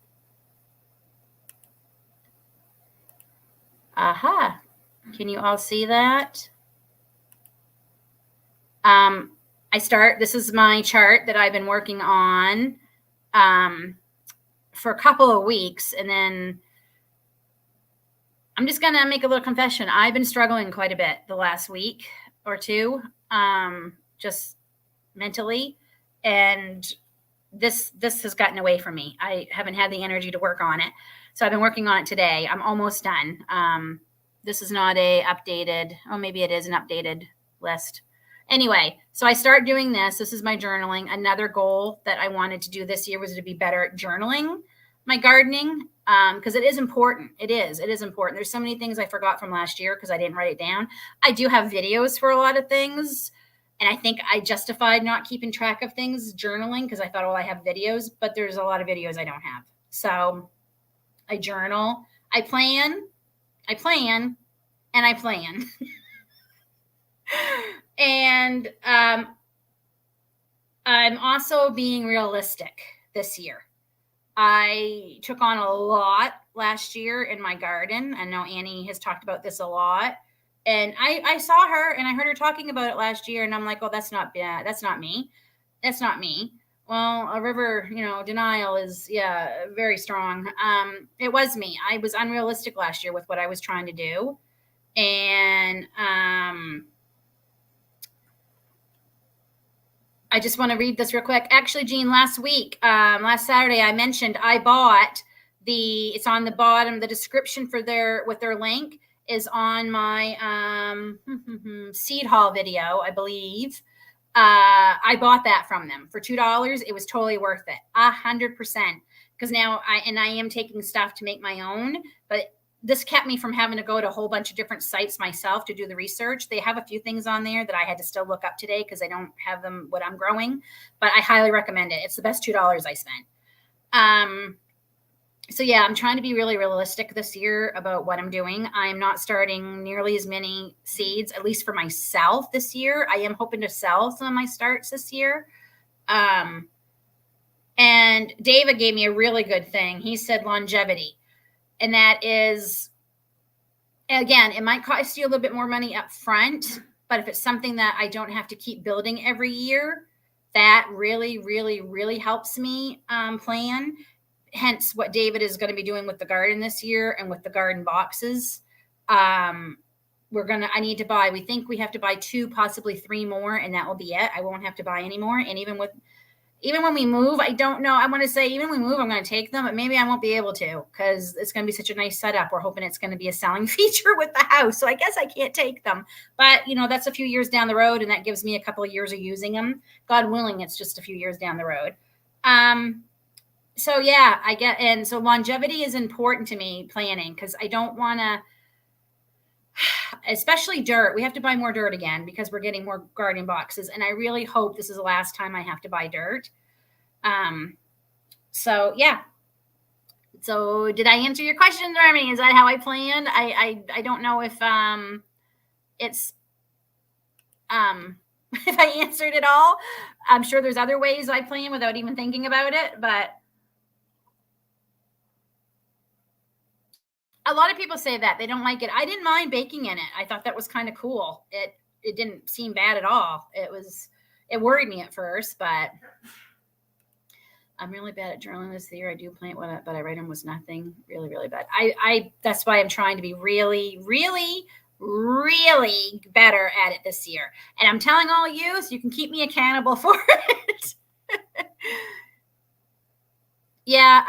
S1: Aha. Can you all see that? This is my chart that I've been working on for a couple of weeks. And then I'm just going to make a little confession. I've been struggling quite a bit the last week or two, just mentally. And this has gotten away from me. I haven't had the energy to work on it. So I've been working on it today. I'm almost done. This is not a updated, maybe it is an updated list. Anyway, so I start doing this. This is my journaling. Another goal that I wanted to do this year was to be better at journaling my gardening, because it is important. It is important. There's so many things I forgot from last year because I didn't write it down. I do have videos for a lot of things. And I think I justified not keeping track of things journaling because I thought, I have videos, but there's a lot of videos I don't have. So I journal, I plan, and I plan. And I'm also being realistic this year. I took on a lot last year in my garden. I know Annie has talked about this a lot. And I saw her and I heard her talking about it last year. And I'm like, that's not bad. That's not me. That's not me. Well, a river, denial is, very strong. It was me. I was unrealistic last year with what I was trying to do. And I just want to read this real quick. Actually, Jean, last Saturday, I mentioned I bought it's on the bottom, the description with their link is on my seed haul video, I believe. I bought that from them for $2. It was totally worth it, 100%. Because now I am taking stuff to make my own, but this kept me from having to go to a whole bunch of different sites myself to do the research. They have a few things on there that I had to still look up today because I don't have them what I'm growing, but I highly recommend it. It's the best $2 I spent. So yeah, I'm trying to be really realistic this year about what I'm doing. I'm not starting nearly as many seeds, at least for myself this year. I am hoping to sell some of my starts this year. And David gave me a really good thing. He said longevity. And that is, again, it might cost you a little bit more money up front, but if it's something that I don't have to keep building every year, that really, really, really helps me plan. Hence what David is going to be doing with the garden this year and with the garden boxes. I need to buy, we think we have to buy 2, possibly 3 more, and that will be it. I won't have to buy any more. And even when we move, I don't know. I want to say even when we move, I'm going to take them, but maybe I won't be able to because it's going to be such a nice setup. We're hoping it's going to be a selling feature with the house. So I guess I can't take them, but that's a few years down the road. And that gives me a couple of years of using them. God willing, it's just a few years down the road. So yeah, and so longevity is important to me planning because I don't want to, especially dirt. We have to buy more dirt again because we're getting more garden boxes. And I really hope this is the last time I have to buy dirt. So yeah. So did I answer your question, Remy? Is that how I planned? I don't know if, it's, if I answered it all. I'm sure there's other ways I plan without even thinking about it, but a lot of people say that they don't like it. I didn't mind baking in it. I thought that was kind of cool. It didn't seem bad at all. It worried me at first, but I'm really bad at journaling this year. I do plant but I write almost nothing. Really, really bad. That's why I'm trying to be really, really, really better at it this year. And I'm telling all of you so you can keep me accountable for it. Yeah.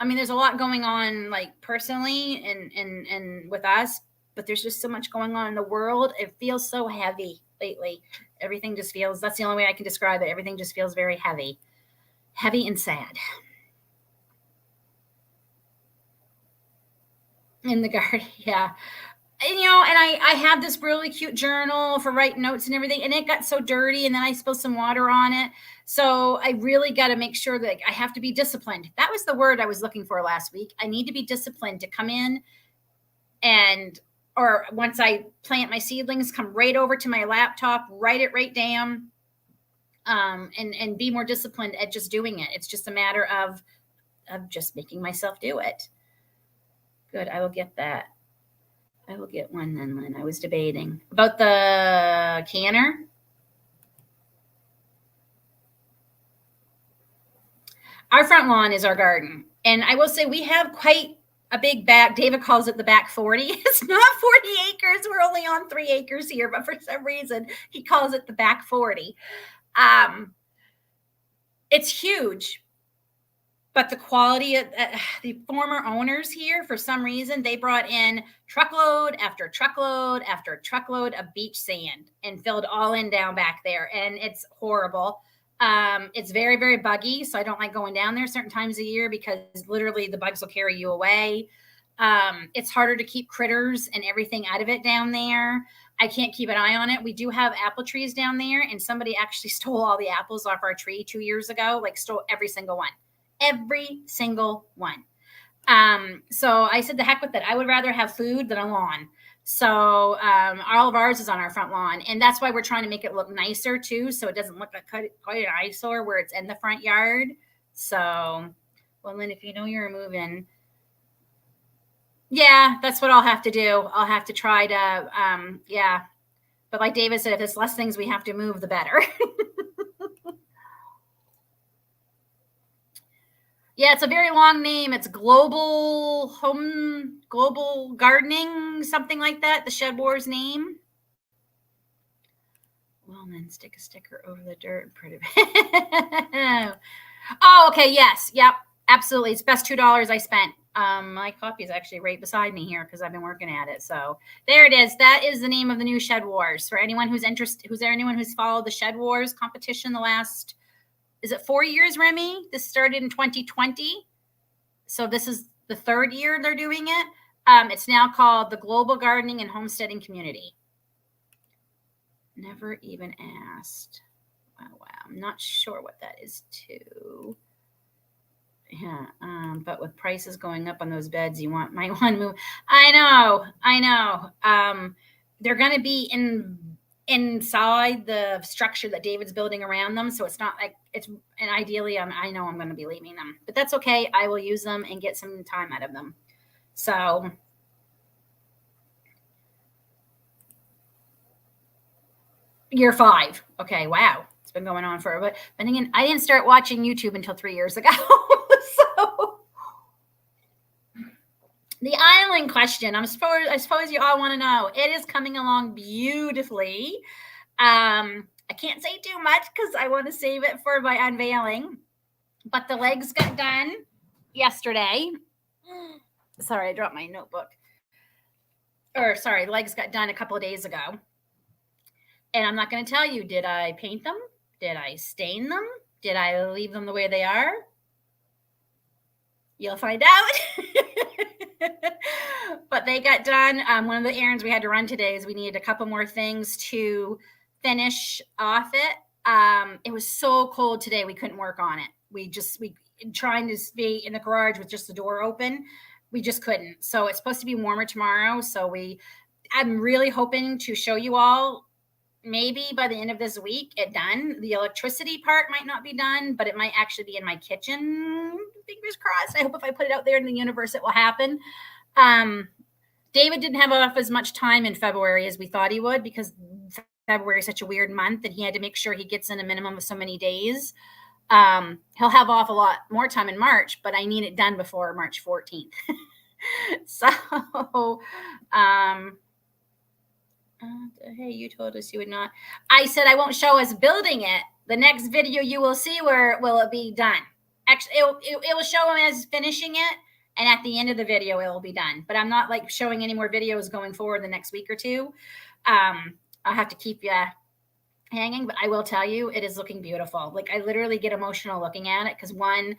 S1: I mean, there's a lot going on, like personally and with us, but there's just so much going on in the world. It feels so heavy lately. Everything just feels, that's the only way I can describe it. Everything just feels very heavy and sad in the garden. Yeah. and I have this really cute journal for writing notes and everything, and it got so dirty, and then I spilled some water on it. So I really got to make sure that I have to be disciplined. That was the word I was looking for last week. I need to be disciplined to come in or once I plant my seedlings, come right over to my laptop, write it right down, and be more disciplined at just doing it. It's just a matter of just making myself do it. Good. I will get that. I will get one then, Lynn. I was debating about the canner. Our front lawn is our garden. And I will say we have quite a big back. David calls it the back 40. It's not 40 acres. We're only on 3 acres here, but for some reason he calls it the back 40. It's huge. But the quality of the former owners here, for some reason, they brought in truckload after truckload after truckload of beach sand and filled all in down back there. And it's horrible. It's very, very buggy. So I don't like going down there certain times of year because literally the bugs will carry you away. It's harder to keep critters and everything out of it down there. I can't keep an eye on it. We do have apple trees down there, and somebody actually stole all the apples off our tree 2 years ago, like stole every single one. Every single one. So I said, the heck with it. I would rather have food than a lawn. So all of ours is on our front lawn. And that's why we're trying to make it look nicer too. So it doesn't look like quite an eyesore where it's in the front yard. So, well, Lynn, if you know you're moving. Yeah, that's what I'll have to do. I'll have to try to, yeah. But like David said, if there's less things we have to move, the better. Yeah, it's a very long name. It's Global Gardening, something like that. The Shed Wars name. Well, then stick a sticker over the dirt. Pretty. Oh, okay. Yes. Yep. Absolutely. It's best $2 I spent. My copy is actually right beside me here because I've been working at it. So there it is. That is the name of the new Shed Wars. For anyone who's interested, anyone who's followed the Shed Wars competition the last, is it 4 years, Remy? This started in 2020. So this is the 3rd year they're doing it. It's now called the Global Gardening and Homesteading Community. Never even asked. Oh, wow. I'm not sure what that is too. Yeah. But with prices going up on those beds, you might want to move. I know. They're going to be inside the structure that David's building around them. So it's not like and ideally I know I'm going to be leaving them, but that's okay. I will use them and get some time out of them. So year 5. Okay. Wow. It's been going on for a bit. But again, I didn't start watching YouTube until 3 years ago. So the island question, I suppose you all want to know. It is coming along beautifully. I can't say too much because I want to save it for my unveiling. But the legs got done yesterday. Sorry, I dropped my notebook. Legs got done a couple of days ago. And I'm not going to tell you, did I paint them? Did I stain them? Did I leave them the way they are? You'll find out. But they got done. One of the errands we had to run today is we needed a couple more things to finish off it. It was so cold today we couldn't work on it. We trying to be in the garage with just the door open, we just couldn't. So it's supposed to be warmer tomorrow. So I'm really hoping to show you all maybe by the end of this week it done. The electricity part might not be done, but it might actually be in my kitchen. Fingers crossed. I hope if I put it out there in the universe, it will happen. David didn't have off as much time in February as we thought he would because February is such a weird month and he had to make sure he gets in a minimum of so many days. He'll have off a lot more time in March, but I need it done before March 14th. So, hey, you told us you would not. I said I won't show us building it. The next video you will see where will it be done. Actually, it will show him as finishing it, and at the end of the video, it will be done. But I'm not like showing any more videos going forward the next week or two. I'll have to keep you hanging, but I will tell you, it is looking beautiful. Like I literally get emotional looking at it because one,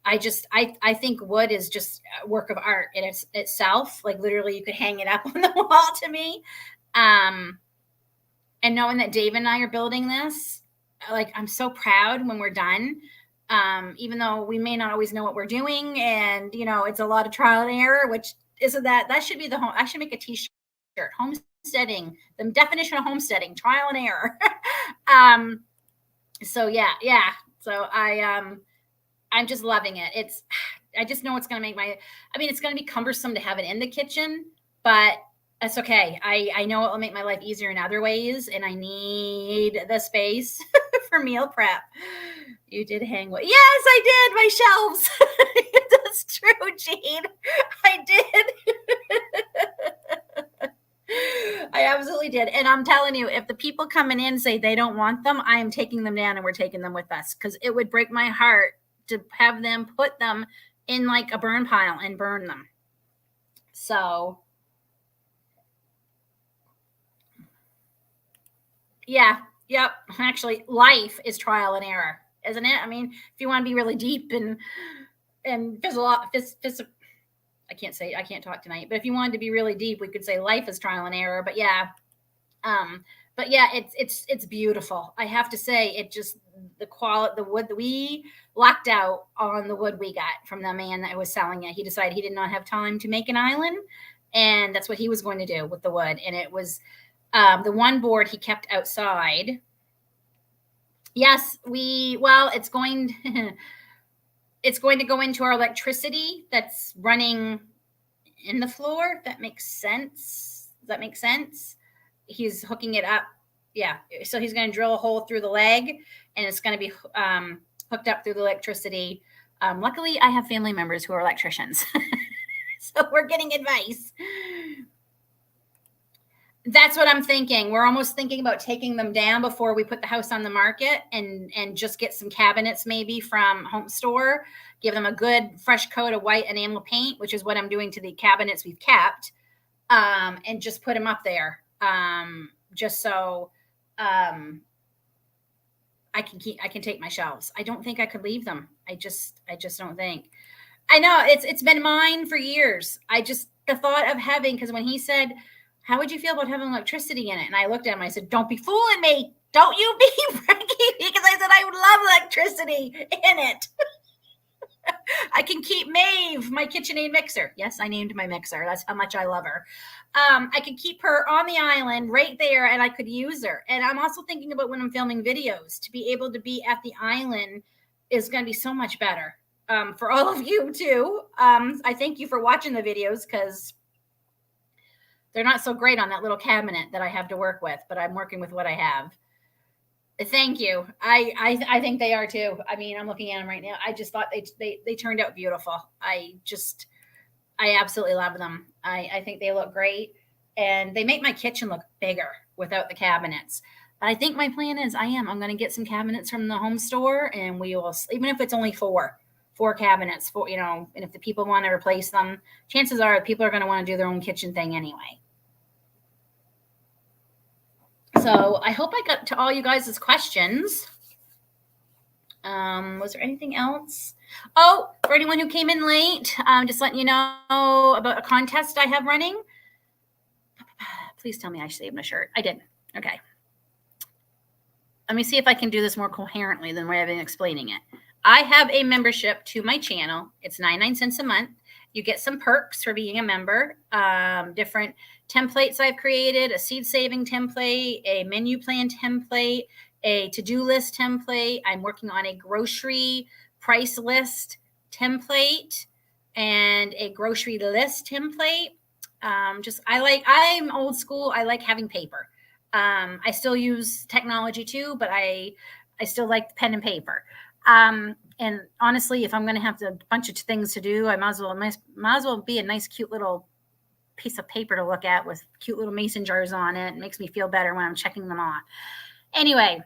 S1: I think wood is just a work of art in itself. Like literally, you could hang it up on the wall to me. And knowing that Dave and I are building this, like I'm so proud when we're done. Even though we may not always know what we're doing, and it's a lot of trial and error, which isn't that should be I should make a t-shirt. Homesteading, the definition of homesteading, trial and error. So yeah. So I'm just loving it. I just know it's going to make it's going to be cumbersome to have it in the kitchen, but that's okay. I know it will make my life easier in other ways, and I need the space for meal prep. You did hang well. Yes, I did. My shelves. That's true, Jean. I did. I absolutely did. And I'm telling you, if the people coming in say they don't want them, I am taking them down and we're taking them with us, because it would break my heart to have them put them in like a burn pile and burn them. So yeah, yep. Actually, life is trial and error, isn't it? I mean, if you want to be really deep and I can't talk tonight, but if you wanted to be really deep, we could say life is trial and error. But yeah, it's beautiful. I have to say, it just the wood that we lucked out on the wood we got from the man that was selling it. He decided he did not have time to make an island, and that's what he was going to do with the wood. And it was the one board he kept outside. Yes, it's going it's going to go into our electricity that's running in the floor. That makes sense. Does that make sense? He's hooking it up. Yeah. So he's going to drill a hole through the leg, and it's going to be hooked up through the electricity. Luckily, I have family members who are electricians. So we're getting advice. That's what I'm thinking. We're almost thinking about taking them down before we put the house on the market, and just get some cabinets maybe from Home Store, give them a good fresh coat of white enamel paint, which is what I'm doing to the cabinets we've kept, and just put them up there, just so I can take my shelves. I don't think I could leave them. I just don't think. I know it's been mine for years. The thought of having, because when he said, how would you feel about having electricity in it? And I looked at him, I said, don't be fooling me. Don't you be breaking me, because I said I would love electricity in it. I can keep Maeve, my KitchenAid mixer. Yes, I named my mixer. That's how much I love her. I could keep her on the island right there, and I could use her. And I'm also thinking about when I'm filming videos, to be able to be at the island is going to be so much better. For all of you too. I thank you for watching the videos, because they're not so great on that little cabinet that I have to work with, but I'm working with what I have. Thank you. I think they are too. I mean, I'm looking at them right now. I just thought they turned out beautiful. I absolutely love them. I think they look great, and they make my kitchen look bigger without the cabinets. But I think my plan is I'm going to get some cabinets from the home store, and we will, even if it's only four cabinets, and if the people want to replace them, chances are people are going to want to do their own kitchen thing anyway. So I hope I got to all you guys' questions. Was there anything else? Oh, for anyone who came in late, just letting you know about a contest I have running. Please tell me I saved my shirt. I did. Okay. Let me see if I can do this more coherently than where I've been explaining it. I have a membership to my channel. It's 99 cents a month. You get some perks for being a member, different templates I've created, a seed saving template, a menu plan template, a to-do list template. I'm working on a grocery price list template and a grocery list template. I'm old school. I like having paper. I still use technology too, but I still like pen and paper. And honestly, if I'm going to have a bunch of things to do, I might as well be a nice, cute little piece of paper to look at with cute little mason jars on it. It makes me feel better when I'm checking them off. Anyway,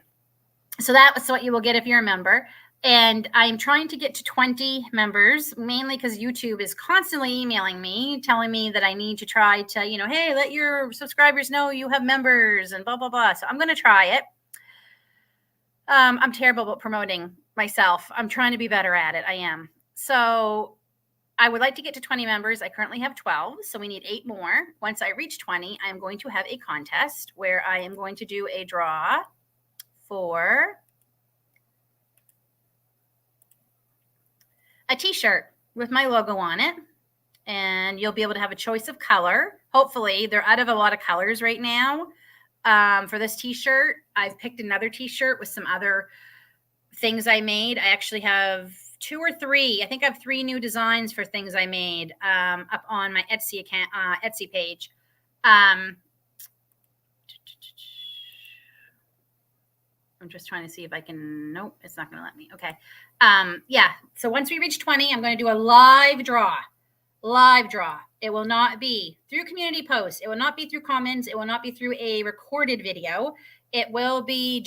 S1: so that's what you will get if you're a member. And I'm trying to get to 20 members, mainly because YouTube is constantly emailing me, telling me that I need to try to, hey, let your subscribers know you have members and blah, blah, blah. So I'm going to try it. I'm terrible about promoting myself. I'm trying to be better at it. I am. So I would like to get to 20 members. I currently have 12, so we need 8 more. Once I reach 20, I'm going to have a contest where I am going to do a draw for a t-shirt with my logo on it. And you'll be able to have a choice of color. Hopefully, they're out of a lot of colors right now. For this t-shirt, I've picked another t-shirt with some other things I made. I actually have 2 or 3. I think I have 3 new designs for things I made up on my Etsy account, Etsy page. I'm just trying to see if I can. Nope, it's not going to let me. Okay. Yeah. So once we reach 20, I'm going to do a live draw. It will not be through community posts. It will not be through comments. It will not be through a recorded video. It will be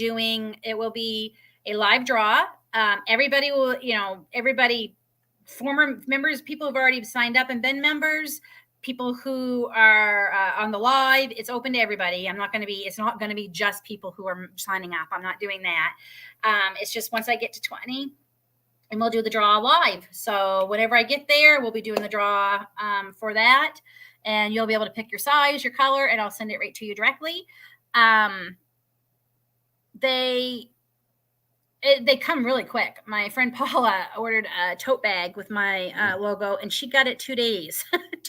S1: a live draw. Everybody will, everybody, former members, people who've already signed up and been members, people who are on the live, it's open to everybody. It's not going to be just people who are signing up. I'm not doing that. It's just once I get to 20, and we'll do the draw live. So whenever I get there, we'll be doing the draw for that. And you'll be able to pick your size, your color, and I'll send it right to you directly. They come really quick. My friend Paula ordered a tote bag with my logo, and she got it 2 days.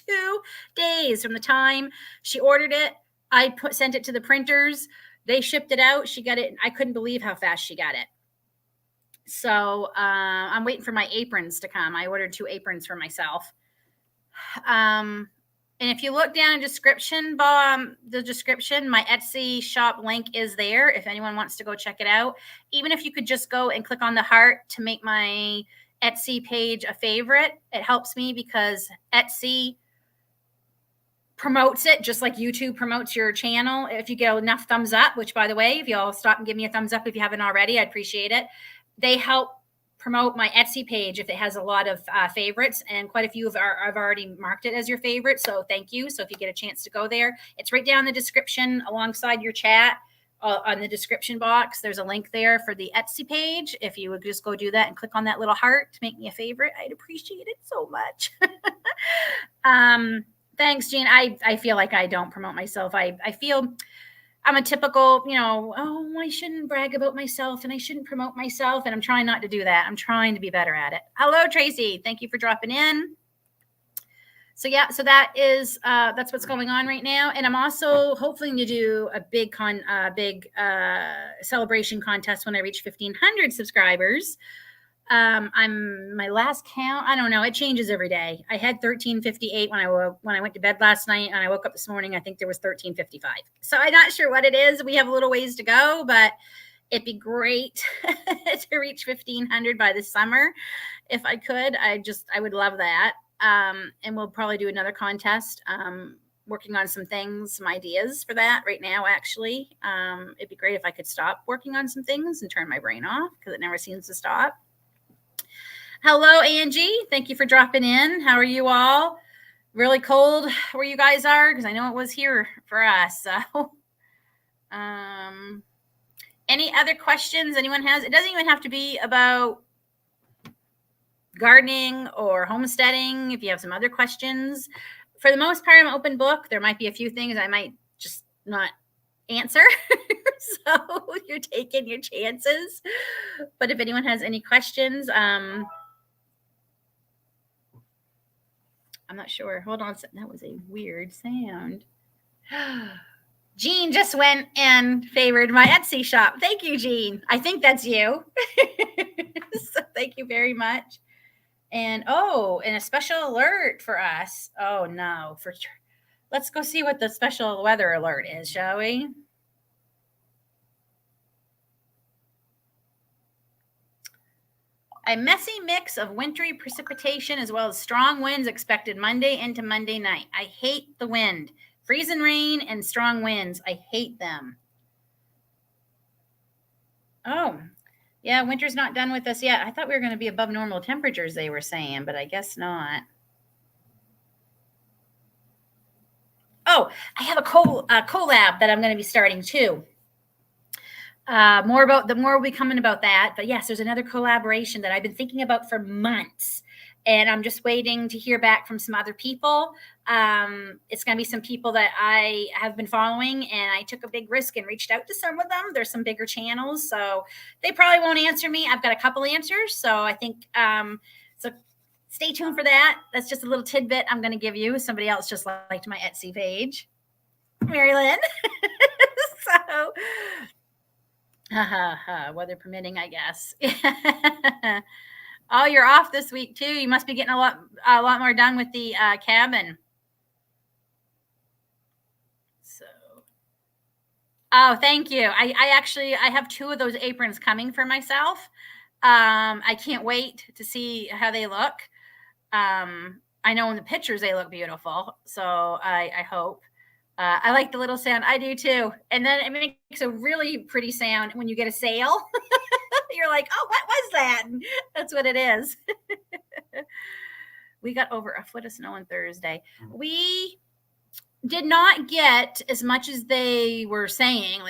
S1: 2 days from the time she ordered it. I sent it to the printers. They shipped it out. She got it. I couldn't believe how fast she got it. So I'm waiting for my aprons to come. I ordered 2 aprons for myself. And if you look down in the description, my Etsy shop link is there if anyone wants to go check it out. Even if you could just go and click on the heart to make my Etsy page a favorite, it helps me because Etsy promotes it just like YouTube promotes your channel. If you get enough thumbs up, which by the way, if y'all stop and give me a thumbs up if you haven't already, I'd appreciate it. They help promote my Etsy page if it has a lot of favorites, and quite a few I've already marked it as your favorite. So thank you. So if you get a chance to go there, it's right down in the description alongside your chat on the description box. There's a link there for the Etsy page. If you would just go do that and click on that little heart to make me a favorite, I'd appreciate it so much. Thanks, Jean. I feel like I don't promote myself. I feel I'm a typical, I shouldn't brag about myself and I shouldn't promote myself. And I'm trying not to do that. I'm trying to be better at it. Hello, Tracy. Thank you for dropping in. So yeah, so that's what's going on right now. And I'm also hoping to do a big celebration contest when I reach 1,500 subscribers. I'm my last count. I don't know. It changes every day. I had 1358 when I went to bed last night, and I woke up this morning. I think there was 1355. So I'm not sure what it is. We have a little ways to go, but it'd be great to reach 1,500 by this summer. If I could, I would love that. And we'll probably do another contest. Working on some things, some ideas for that right now, actually. It'd be great if I could stop working on some things and turn my brain off because it never seems to stop. Hello, Angie. Thank you for dropping in. How are you all? Really cold where you guys are? Because I know it was here for us. So, any other questions anyone has? It doesn't even have to be about gardening or homesteading. If you have some other questions, for the most part, I'm an open book. There might be a few things I might just not answer. So you're taking your chances. But if anyone has any questions, I'm not sure. Hold on. That was a weird sound. Jean just went and favored my Etsy shop. Thank you, Jean. I think that's you. So thank you very much. And and a special alert for us. Oh no, let's go see what the special weather alert is, shall we? A messy mix of wintry precipitation as well as strong winds expected Monday into Monday night. I hate the wind. Freezing rain and strong winds. I hate them. Oh, yeah, winter's not done with us yet. I thought we were going to be above normal temperatures, they were saying, but I guess not. Oh, I have a collab that I'm going to be starting too. More will be coming about that. But yes, there's another collaboration that I've been thinking about for months. and I'm just waiting to hear back from some other people. It's going to be some people that I have been following, and I took a big risk and reached out to some of them. There's some bigger channels, so they probably won't answer me. I've got a couple answers, so I think so. Stay tuned for that. That's just a little tidbit I'm going to give you. Somebody else just liked my Etsy page, Mary Lynn. So, weather permitting, I guess. Oh, you're off this week too. You must be getting a lot more done with the cabin. So, oh, thank you. I have 2 of those aprons coming for myself. I can't wait to see how they look. I know in the pictures they look beautiful, so I hope. I like the little sound. I do too. And then it makes a really pretty sound when you get a sale. You're like, oh, what was that? That's what it is. We got over a foot of snow on Thursday. We did not get as much as they were saying.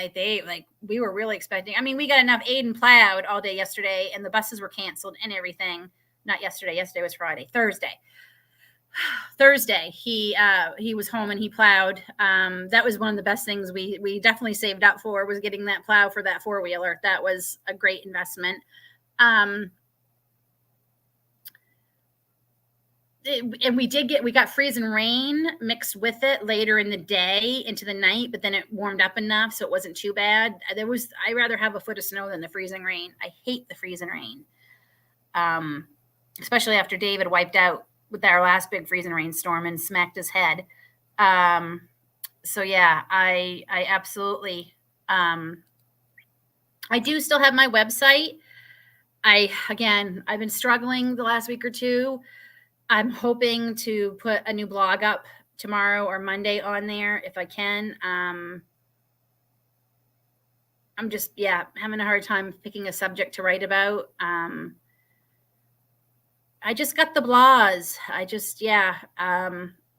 S1: We were really expecting. I mean, we got enough. Aiden plowed all day yesterday, and the buses were canceled and everything. Not yesterday. Yesterday was Friday. Thursday he was home and he plowed. That was one of the best things we definitely saved up for, was getting that plow for that 4-wheeler. That was a great investment. And we got freezing rain mixed with it later in the day into the night, but then it warmed up enough so it wasn't too bad. I'd rather have a foot of snow than the freezing rain. I hate the freezing rain, especially after David wiped out with our last big freezing rainstorm and smacked his head. So yeah, I absolutely, I do still have my website. I've been struggling the last week or two. I'm hoping to put a new blog up tomorrow or Monday on there if I can. I'm just, having a hard time picking a subject to write about. I just got the blahs.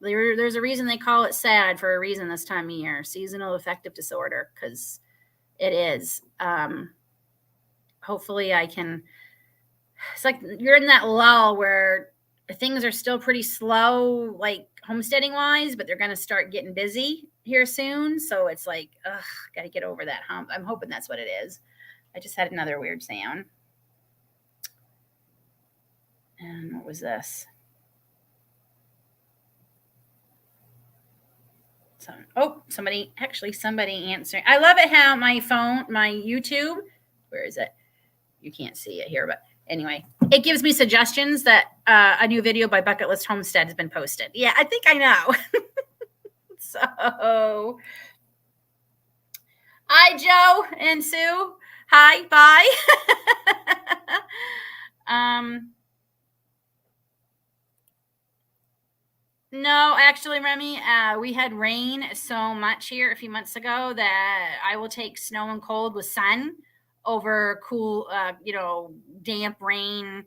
S1: There's a reason they call it SAD for a reason this time of year, seasonal affective disorder, because it is. Hopefully I can, it's like you're in that lull where things are still pretty slow, like homesteading wise, but they're going to start getting busy here soon. So it's like, got to get over that hump. I'm hoping that's what it is. I just had another weird sound. And what was this? Somebody answering. I love it how my YouTube, where is it? You can't see it here, but anyway, it gives me suggestions that a new video by Bucket List Homestead has been posted. Yeah, I think I know. So, hi, Joe and Sue. Hi, bye. No, actually, Remy, we had rain so much here a few months ago that I will take snow and cold with sun over cool, damp rain,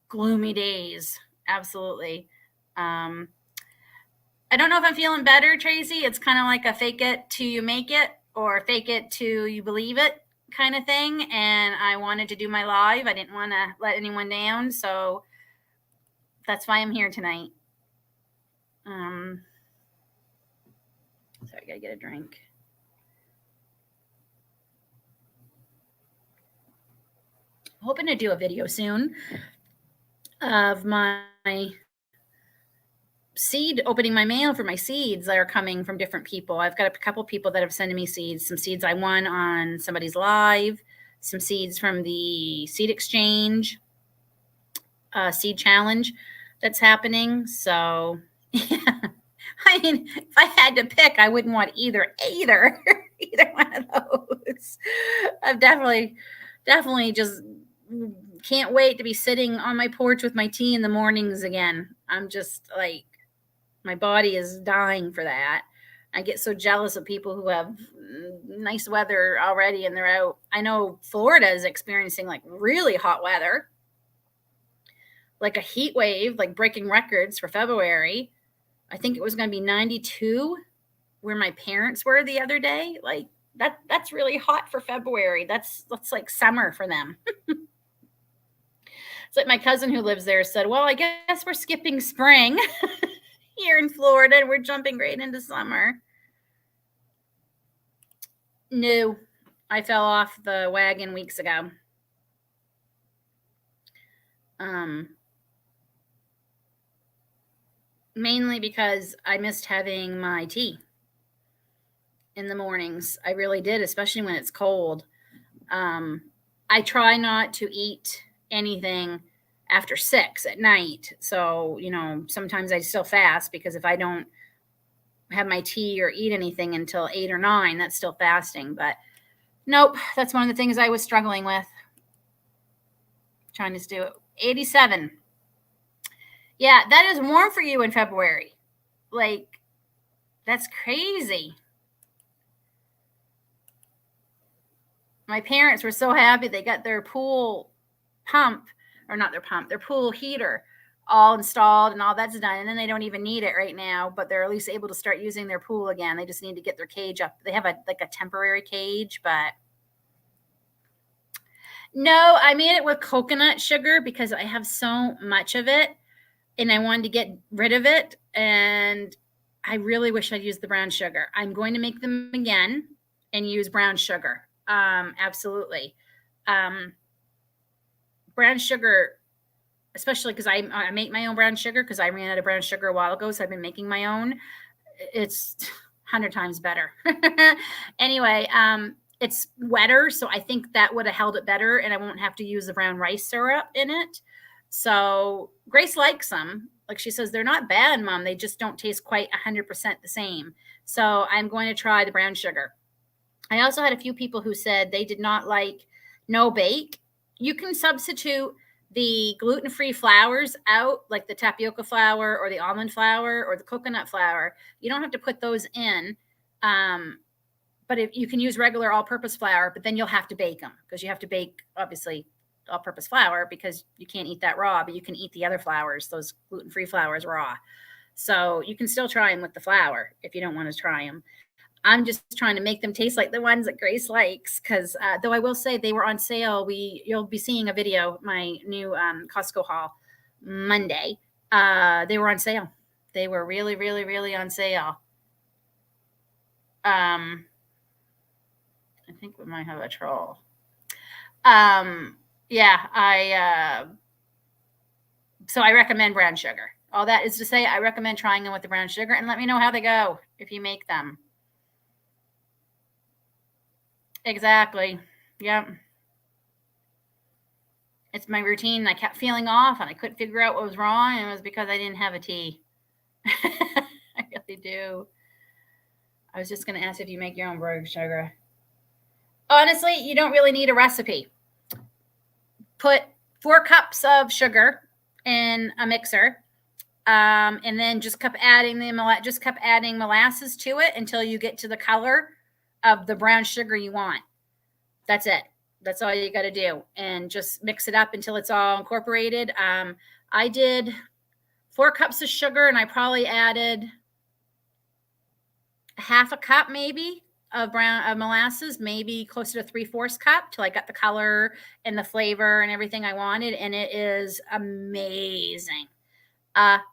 S1: gloomy days. Absolutely. I don't know if I'm feeling better, Tracy. It's kind of like a fake it till you make it, or fake it till you believe it kind of thing. And I wanted to do my live. I didn't want to let anyone down. So that's why I'm here tonight. Sorry, I gotta get a drink. Hoping to do a video soon of my seed, opening my mail for my seeds that are coming from different people. I've got a couple people that have sent me seeds, some seeds I won on somebody's live, some seeds from the seed exchange, seed challenge that's happening. So yeah. I mean, if I had to pick, I wouldn't want either one of those. I've definitely just can't wait to be sitting on my porch with my tea in the mornings again. I'm just like, my body is dying for that. I get so jealous of people who have nice weather already and they're out. I know Florida is experiencing like really hot weather, like a heat wave, like breaking records for February. I think it was going to be 92 where my parents were the other day. Like that's really hot for February. That's like summer for them. It's like my cousin who lives there said, well, I guess we're skipping spring here in Florida and we're jumping right into summer. No, I fell off the wagon weeks ago. Mainly because I missed having my tea in the mornings. I really did, especially when it's cold. I try not to eat anything after 6 at night. So, you know, sometimes I still fast because if I don't have my tea or eat anything until 8 or 9, that's still fasting. But nope, that's one of the things I was struggling with. Trying to do it. 87. Yeah, that is warm for you in February. Like, that's crazy. My parents were so happy they got their pool pump, or not their pump, their pool heater all installed and all that's done. And then they don't even need it right now, but they're at least able to start using their pool again. They just need to get their cage up. They have a temporary cage, but no, I made it with coconut sugar because I have so much of it and I wanted to get rid of it. And I really wish I'd used the brown sugar. I'm going to make them again and use brown sugar. Absolutely. Brown sugar, especially because I make my own brown sugar because I ran out of brown sugar a while ago. So I've been making my own. It's 100 times better. Anyway, it's wetter. So I think that would have held it better and I won't have to use the brown rice syrup in it. So Grace likes them. Like she says, they're not bad, Mom. They just don't taste quite 100% the same. So I'm going to try the brown sugar. I also had a few people who said they did not like no bake. You can substitute the gluten-free flours out, like the tapioca flour or the almond flour or the coconut flour. You don't have to put those in. But if you can use regular all-purpose flour, but then you'll have to bake them because you have to bake, obviously, all-purpose flour because you can't eat that raw, but you can eat the other flours, those gluten-free flours raw. So you can still try them with the flour if you don't want to try them. I'm just trying to make them taste like the ones that Grace likes because though I will say they were on sale. You'll be seeing a video, my new Costco haul Monday. They were on sale. They were really, really, really on sale. I think we might have a troll. Yeah, so I recommend brown sugar. All that is to say, I recommend trying them with the brown sugar and let me know how they go if you make them. Exactly. Yep. It's my routine. I kept feeling off and I couldn't figure out what was wrong. And it was because I didn't have a tea. I really do. I was just going to ask if you make your own brown sugar. Honestly, you don't really need a recipe. Put 4 cups of sugar in a mixer. And then just kept adding molasses to it until you get to the color of the brown sugar you want. That's it. That's all you got to do. And just mix it up until it's all incorporated. I did 4 cups of sugar and I probably added half a cup maybe of molasses, maybe closer to 3/4 cup till I got the color and the flavor and everything I wanted. And it is amazing.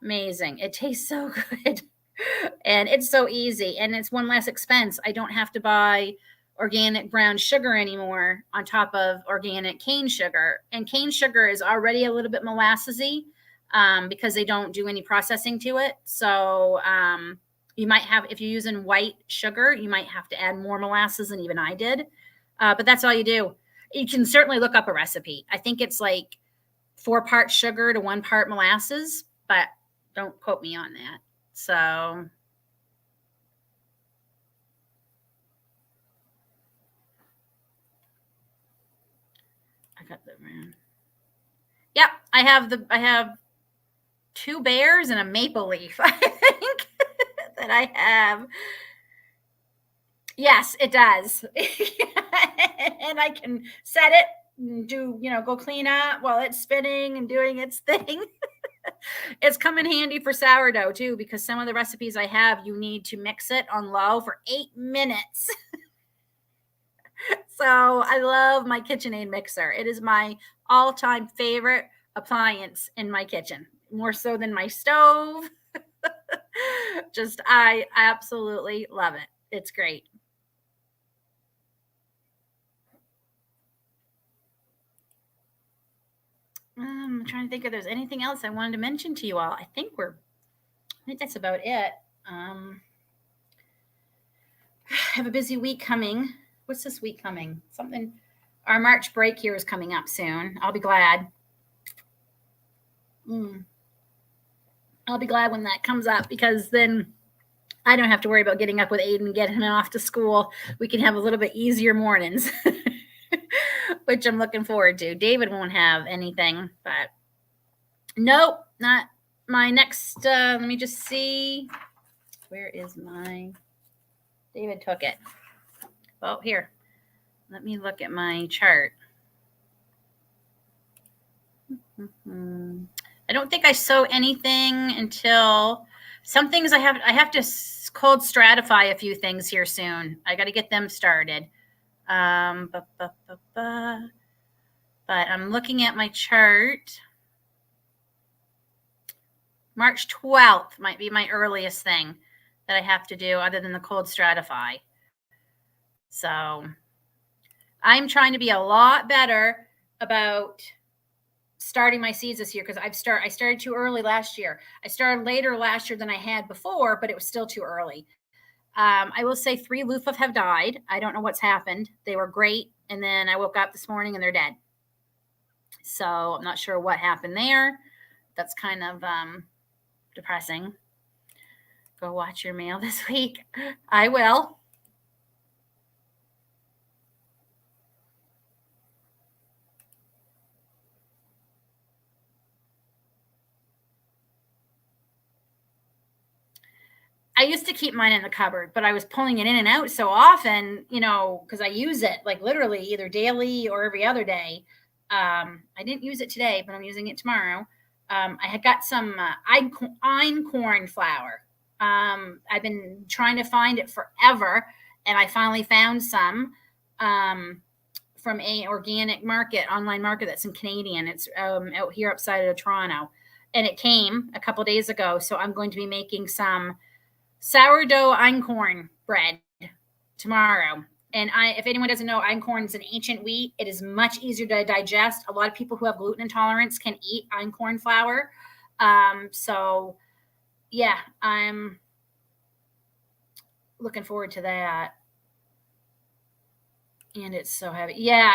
S1: Amazing. It tastes so good. And it's so easy and it's one less expense. I don't have to buy organic brown sugar anymore on top of organic cane sugar. And cane sugar is already a little bit molassesy because they don't do any processing to it. So you might have, if you're using white sugar, you might have to add more molasses than even I did. But that's all you do. You can certainly look up a recipe. I think it's like 4 parts sugar to 1 part molasses, but don't quote me on that. So I got the man. Yep, I have 2 bears and a maple leaf, I think, that I have. Yes, it does. And I can set it and do, go clean up while it's spinning and doing its thing. It's come in handy for sourdough too, because some of the recipes I have, you need to mix it on low for 8 minutes. So I love my KitchenAid mixer. It is my all-time favorite appliance in my kitchen, more so than my stove. Just, I absolutely love it. It's great. I'm trying to think if there's anything else I wanted to mention to you all. I think that's about it. Have a busy week coming. What's this week coming? Something. Our March break here is coming up soon. I'll be glad. I'll be glad when that comes up, because then I don't have to worry about getting up with Aiden and getting him off to school. We can have a little bit easier mornings, which I'm looking forward to. David won't have anything, but nope, not my next. Let me just see. Where is my? David took it. Oh, here. Let me look at my chart. I don't think I sew anything until some things I have to cold stratify a few things here soon. I got to get them started. But I'm looking at my chart. March 12th might be my earliest thing that I have to do other than the cold stratify. So I'm trying to be a lot better about starting my seeds this year, because I started too early last year. I started later last year than I had before, but it was still too early. I will say 3 loofah have died. I don't know what's happened. They were great, and then I woke up this morning and they're dead. So I'm not sure what happened there. That's kind of depressing. Go watch your mail this week. I will. I used to keep mine in the cupboard, but I was pulling it in and out so often, because I use it like literally either daily or every other day. I didn't use it today, but I'm using it tomorrow. I had got some einkorn flour. I've been trying to find it forever, and I finally found some from a organic online market that's in Canadian. It's out here outside of Toronto, and it came a couple days ago. So I'm going to be making some sourdough einkorn bread tomorrow. And if anyone doesn't know, einkorn is an ancient wheat. It is much easier to digest. A lot of people who have gluten intolerance can eat einkorn flour. So yeah, I'm looking forward to that. And it's so heavy. Yeah,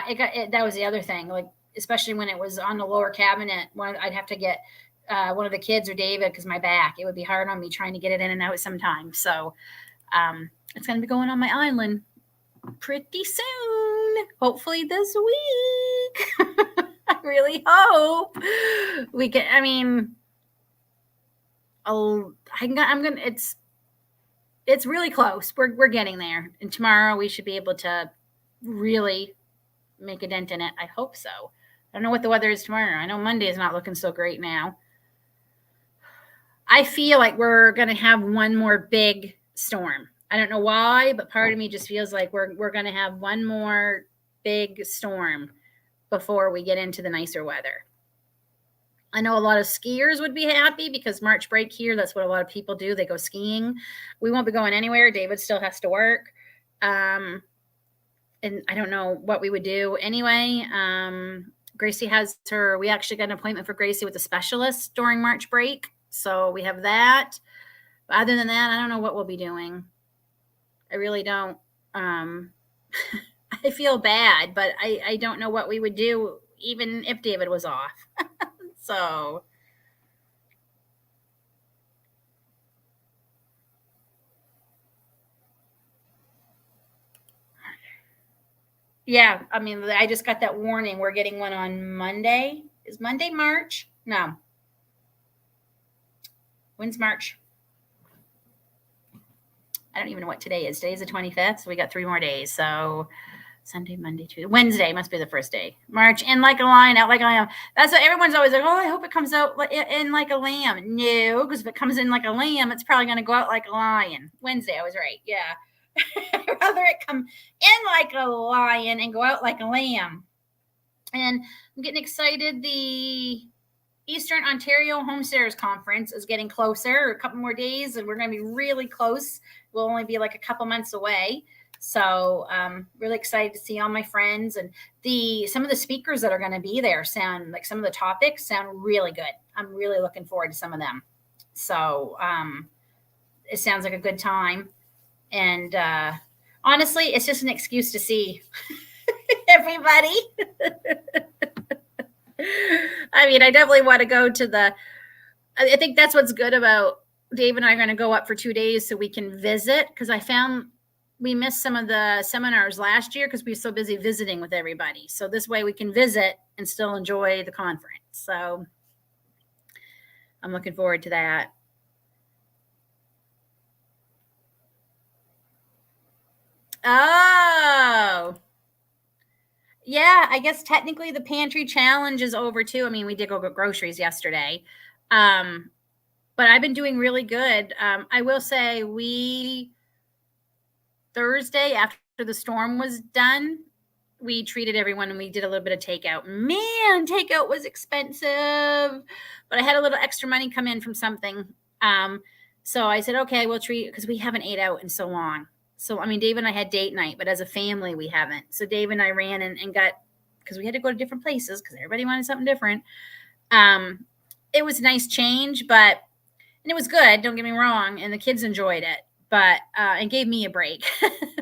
S1: that was the other thing. Like, especially when it was on the lower cabinet, I'd have to get one of the kids or David, because my back, it would be hard on me trying to get it in and out sometimes. So it's going to be going on my island pretty soon, hopefully this week. I really hope we can. I mean, it's really close. We're getting there, and tomorrow we should be able to really make a dent in it. I hope so. I don't know what the weather is tomorrow. I know Monday is not looking so great now. I feel like we're going to have one more big storm. I don't know why, but part of me just feels like we're going to have one more big storm before we get into the nicer weather. I know a lot of skiers would be happy, because March break here, that's what a lot of people do. They go skiing. We won't be going anywhere. David still has to work. And I don't know what we would do anyway. Gracie we actually got an appointment for Gracie with a specialist during March break. So we have that. But other than that, I don't know what we'll be doing. I really don't. I feel bad, but I don't know what we would do even if David was off. So yeah, I mean, I just got that warning. We're getting one on Monday. Is Monday March? No. When's March? I don't even know what today is. Today's the 25th, so we got 3 more days. So Sunday, Monday, Tuesday, Wednesday must be the first day. March in like a lion, out like a lamb. That's what everyone's always like, oh, I hope it comes out in like a lamb. No, because if it comes in like a lamb, it's probably going to go out like a lion. Wednesday, I was right. Yeah. I'd rather it come in like a lion and go out like a lamb. And I'm getting excited. The Eastern Ontario Homesteaders Conference is getting closer, a couple more days, and we're going to be really close. We'll only be like a couple months away. So really excited to see all my friends, and some of the speakers that are going to be there sound like, some of the topics sound really good. I'm really looking forward to some of them. So it sounds like a good time. And honestly, it's just an excuse to see everybody. I mean, I definitely want to go to I think that's what's good about Dave and I are going to go up for 2 days so we can visit, because I found we missed some of the seminars last year because we were so busy visiting with everybody. So this way we can visit and still enjoy the conference. So I'm looking forward to that. Oh, yeah, I guess technically the pantry challenge is over too. I mean, we did go get groceries yesterday. But I've been doing really good. I will say Thursday after the storm was done, we treated everyone and we did a little bit of takeout. Man, takeout was expensive, but I had a little extra money come in from something. So I said, okay, we'll treat, because we haven't ate out in so long. So, I mean, Dave and I had date night, but as a family, we haven't. So Dave and I ran and got, because we had to go to different places because everybody wanted something different. It was a nice change, and it was good. Don't get me wrong. And the kids enjoyed it, but it gave me a break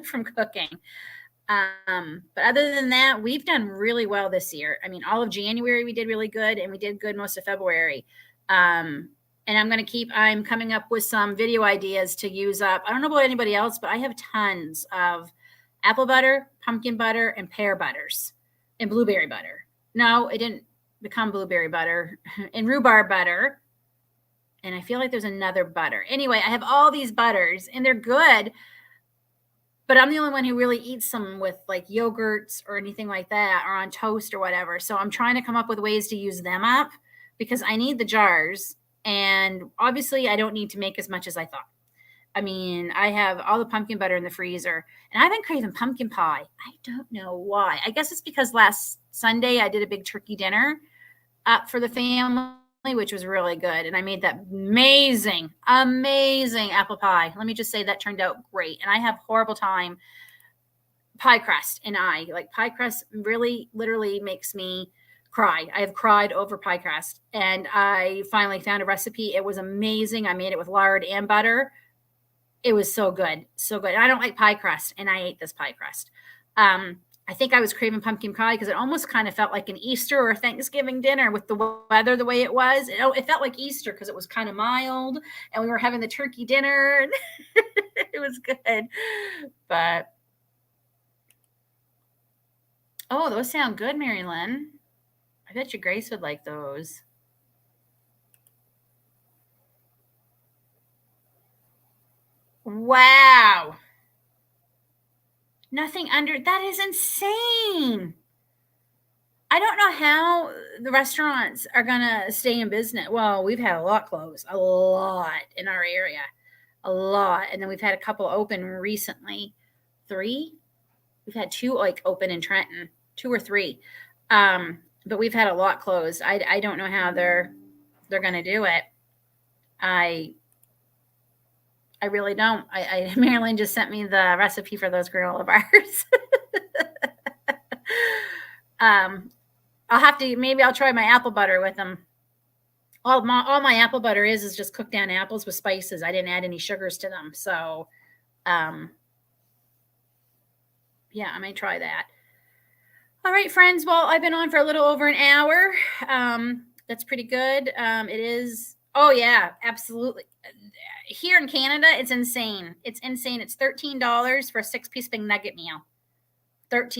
S1: from cooking. But other than that, we've done really well this year. I mean, all of January we did really good, and we did good most of February. And I'm coming up with some video ideas to use up. I don't know about anybody else, but I have tons of apple butter, pumpkin butter, and pear butters, and blueberry butter. No, it didn't become blueberry butter, and rhubarb butter. And I feel like there's another butter. Anyway, I have all these butters, and they're good, but I'm the only one who really eats them with like yogurts or anything like that, or on toast or whatever. So I'm trying to come up with ways to use them up, because I need the jars. And obviously I don't need to make as much as I thought. I mean, I have all the pumpkin butter in the freezer, and I've been craving pumpkin pie. I don't know why. I guess it's because last Sunday I did a big turkey dinner for the family, which was really good. And I made that amazing apple pie. Let me just say that turned out great. And I have horrible time. Pie crust, and pie crust really literally makes me cry. I have cried over pie crust, and I finally found a recipe. It was amazing. I made it with lard and butter. It was so good. So good. And I don't like pie crust, and I ate this pie crust. I think I was craving pumpkin pie because it almost kind of felt like an Easter or Thanksgiving dinner with the weather the way it was. It felt like Easter because it was kind of mild, and we were having the turkey dinner. It was good. But, oh, those sound good, Mary Lynn. I bet your Grace would like those. Wow. Nothing under, that is insane. I don't know how the restaurants are going to stay in business. Well, we've had a lot close, a lot in our area, a lot. And then we've had a couple open recently. 3? We've had 2 like open in Trenton, 2 or 3. But we've had a lot closed. I don't know how they're going to do it. I really don't. Marilyn just sent me the recipe for those granola bars. Maybe I'll try my apple butter with them. All my apple butter is just cooked down apples with spices. I didn't add any sugars to them. So, yeah, I may try that. All right, friends. Well, I've been on for a little over an hour. That's pretty good. It is. Oh, yeah, absolutely. Here in Canada, it's insane. It's insane. It's $13 for a 6-piece McNugget meal. That's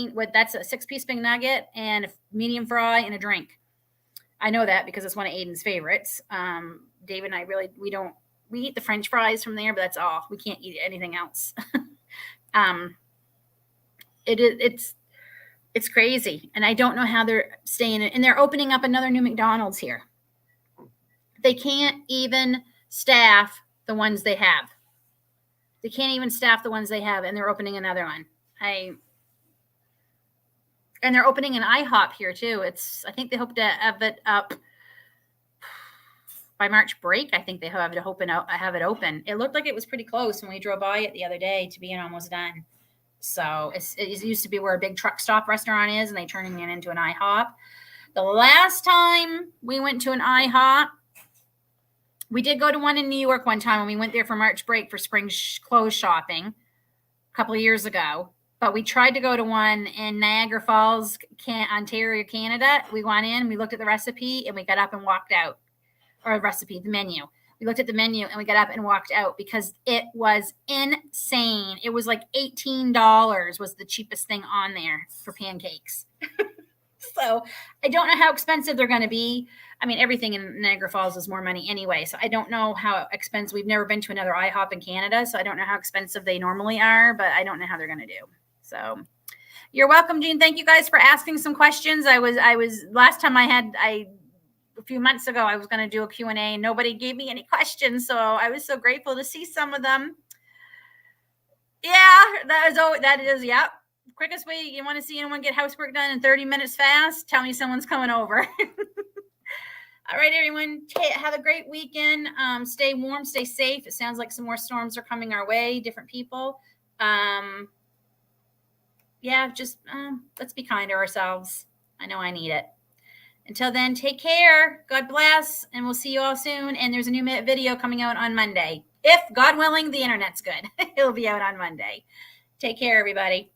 S1: a 6-piece McNugget and a medium fry and a drink. I know that because it's one of Aiden's favorites. Dave and I we eat the French fries from there, but that's all. We can't eat anything else. It's crazy. And I don't know how they're staying it. And they're opening up another new McDonald's here. They can't even staff the ones they have. They can't even staff the ones they have, and they're opening another one. And they're opening an IHOP here too. I think they hope to have it up by March break, I think they have it open. It looked like it was pretty close when we drove by it the other day to being almost done. So it used to be where a big truck stop restaurant is, and they're turning it into an IHOP. The last time we went to an IHOP, we did go to one in New York one time, and we went there for March break for spring clothes shopping a couple of years ago. But we tried to go to one in Niagara Falls, Ontario, Canada. We went in, we looked at the recipe, and we got up and walked out. Or the menu. We looked at the menu, and we got up and walked out because it was insane. It was like $18 was the cheapest thing on there for pancakes. So I don't know how expensive they're going to be. I mean, everything in Niagara Falls is more money anyway. So I don't know how expensive. We've never been to another IHOP in Canada, so I don't know how expensive they normally are, but I don't know how they're going to do. So you're welcome, Jean. Thank you guys for asking some questions. I was last time a few months ago, I was going to do a Q&A and nobody gave me any questions. So I was so grateful to see some of them. Yeah, that is, yeah. Quickest way you want to see anyone get housework done in 30 minutes fast, tell me someone's coming over. All right, everyone, have a great weekend. Stay warm, stay safe. It sounds like some more storms are coming our way, different people. Just let's be kind to ourselves. I know I need it. Until then, take care. God bless, and we'll see you all soon. And there's a new video coming out on Monday. If, God willing, the internet's good. It'll be out on Monday. Take care, everybody.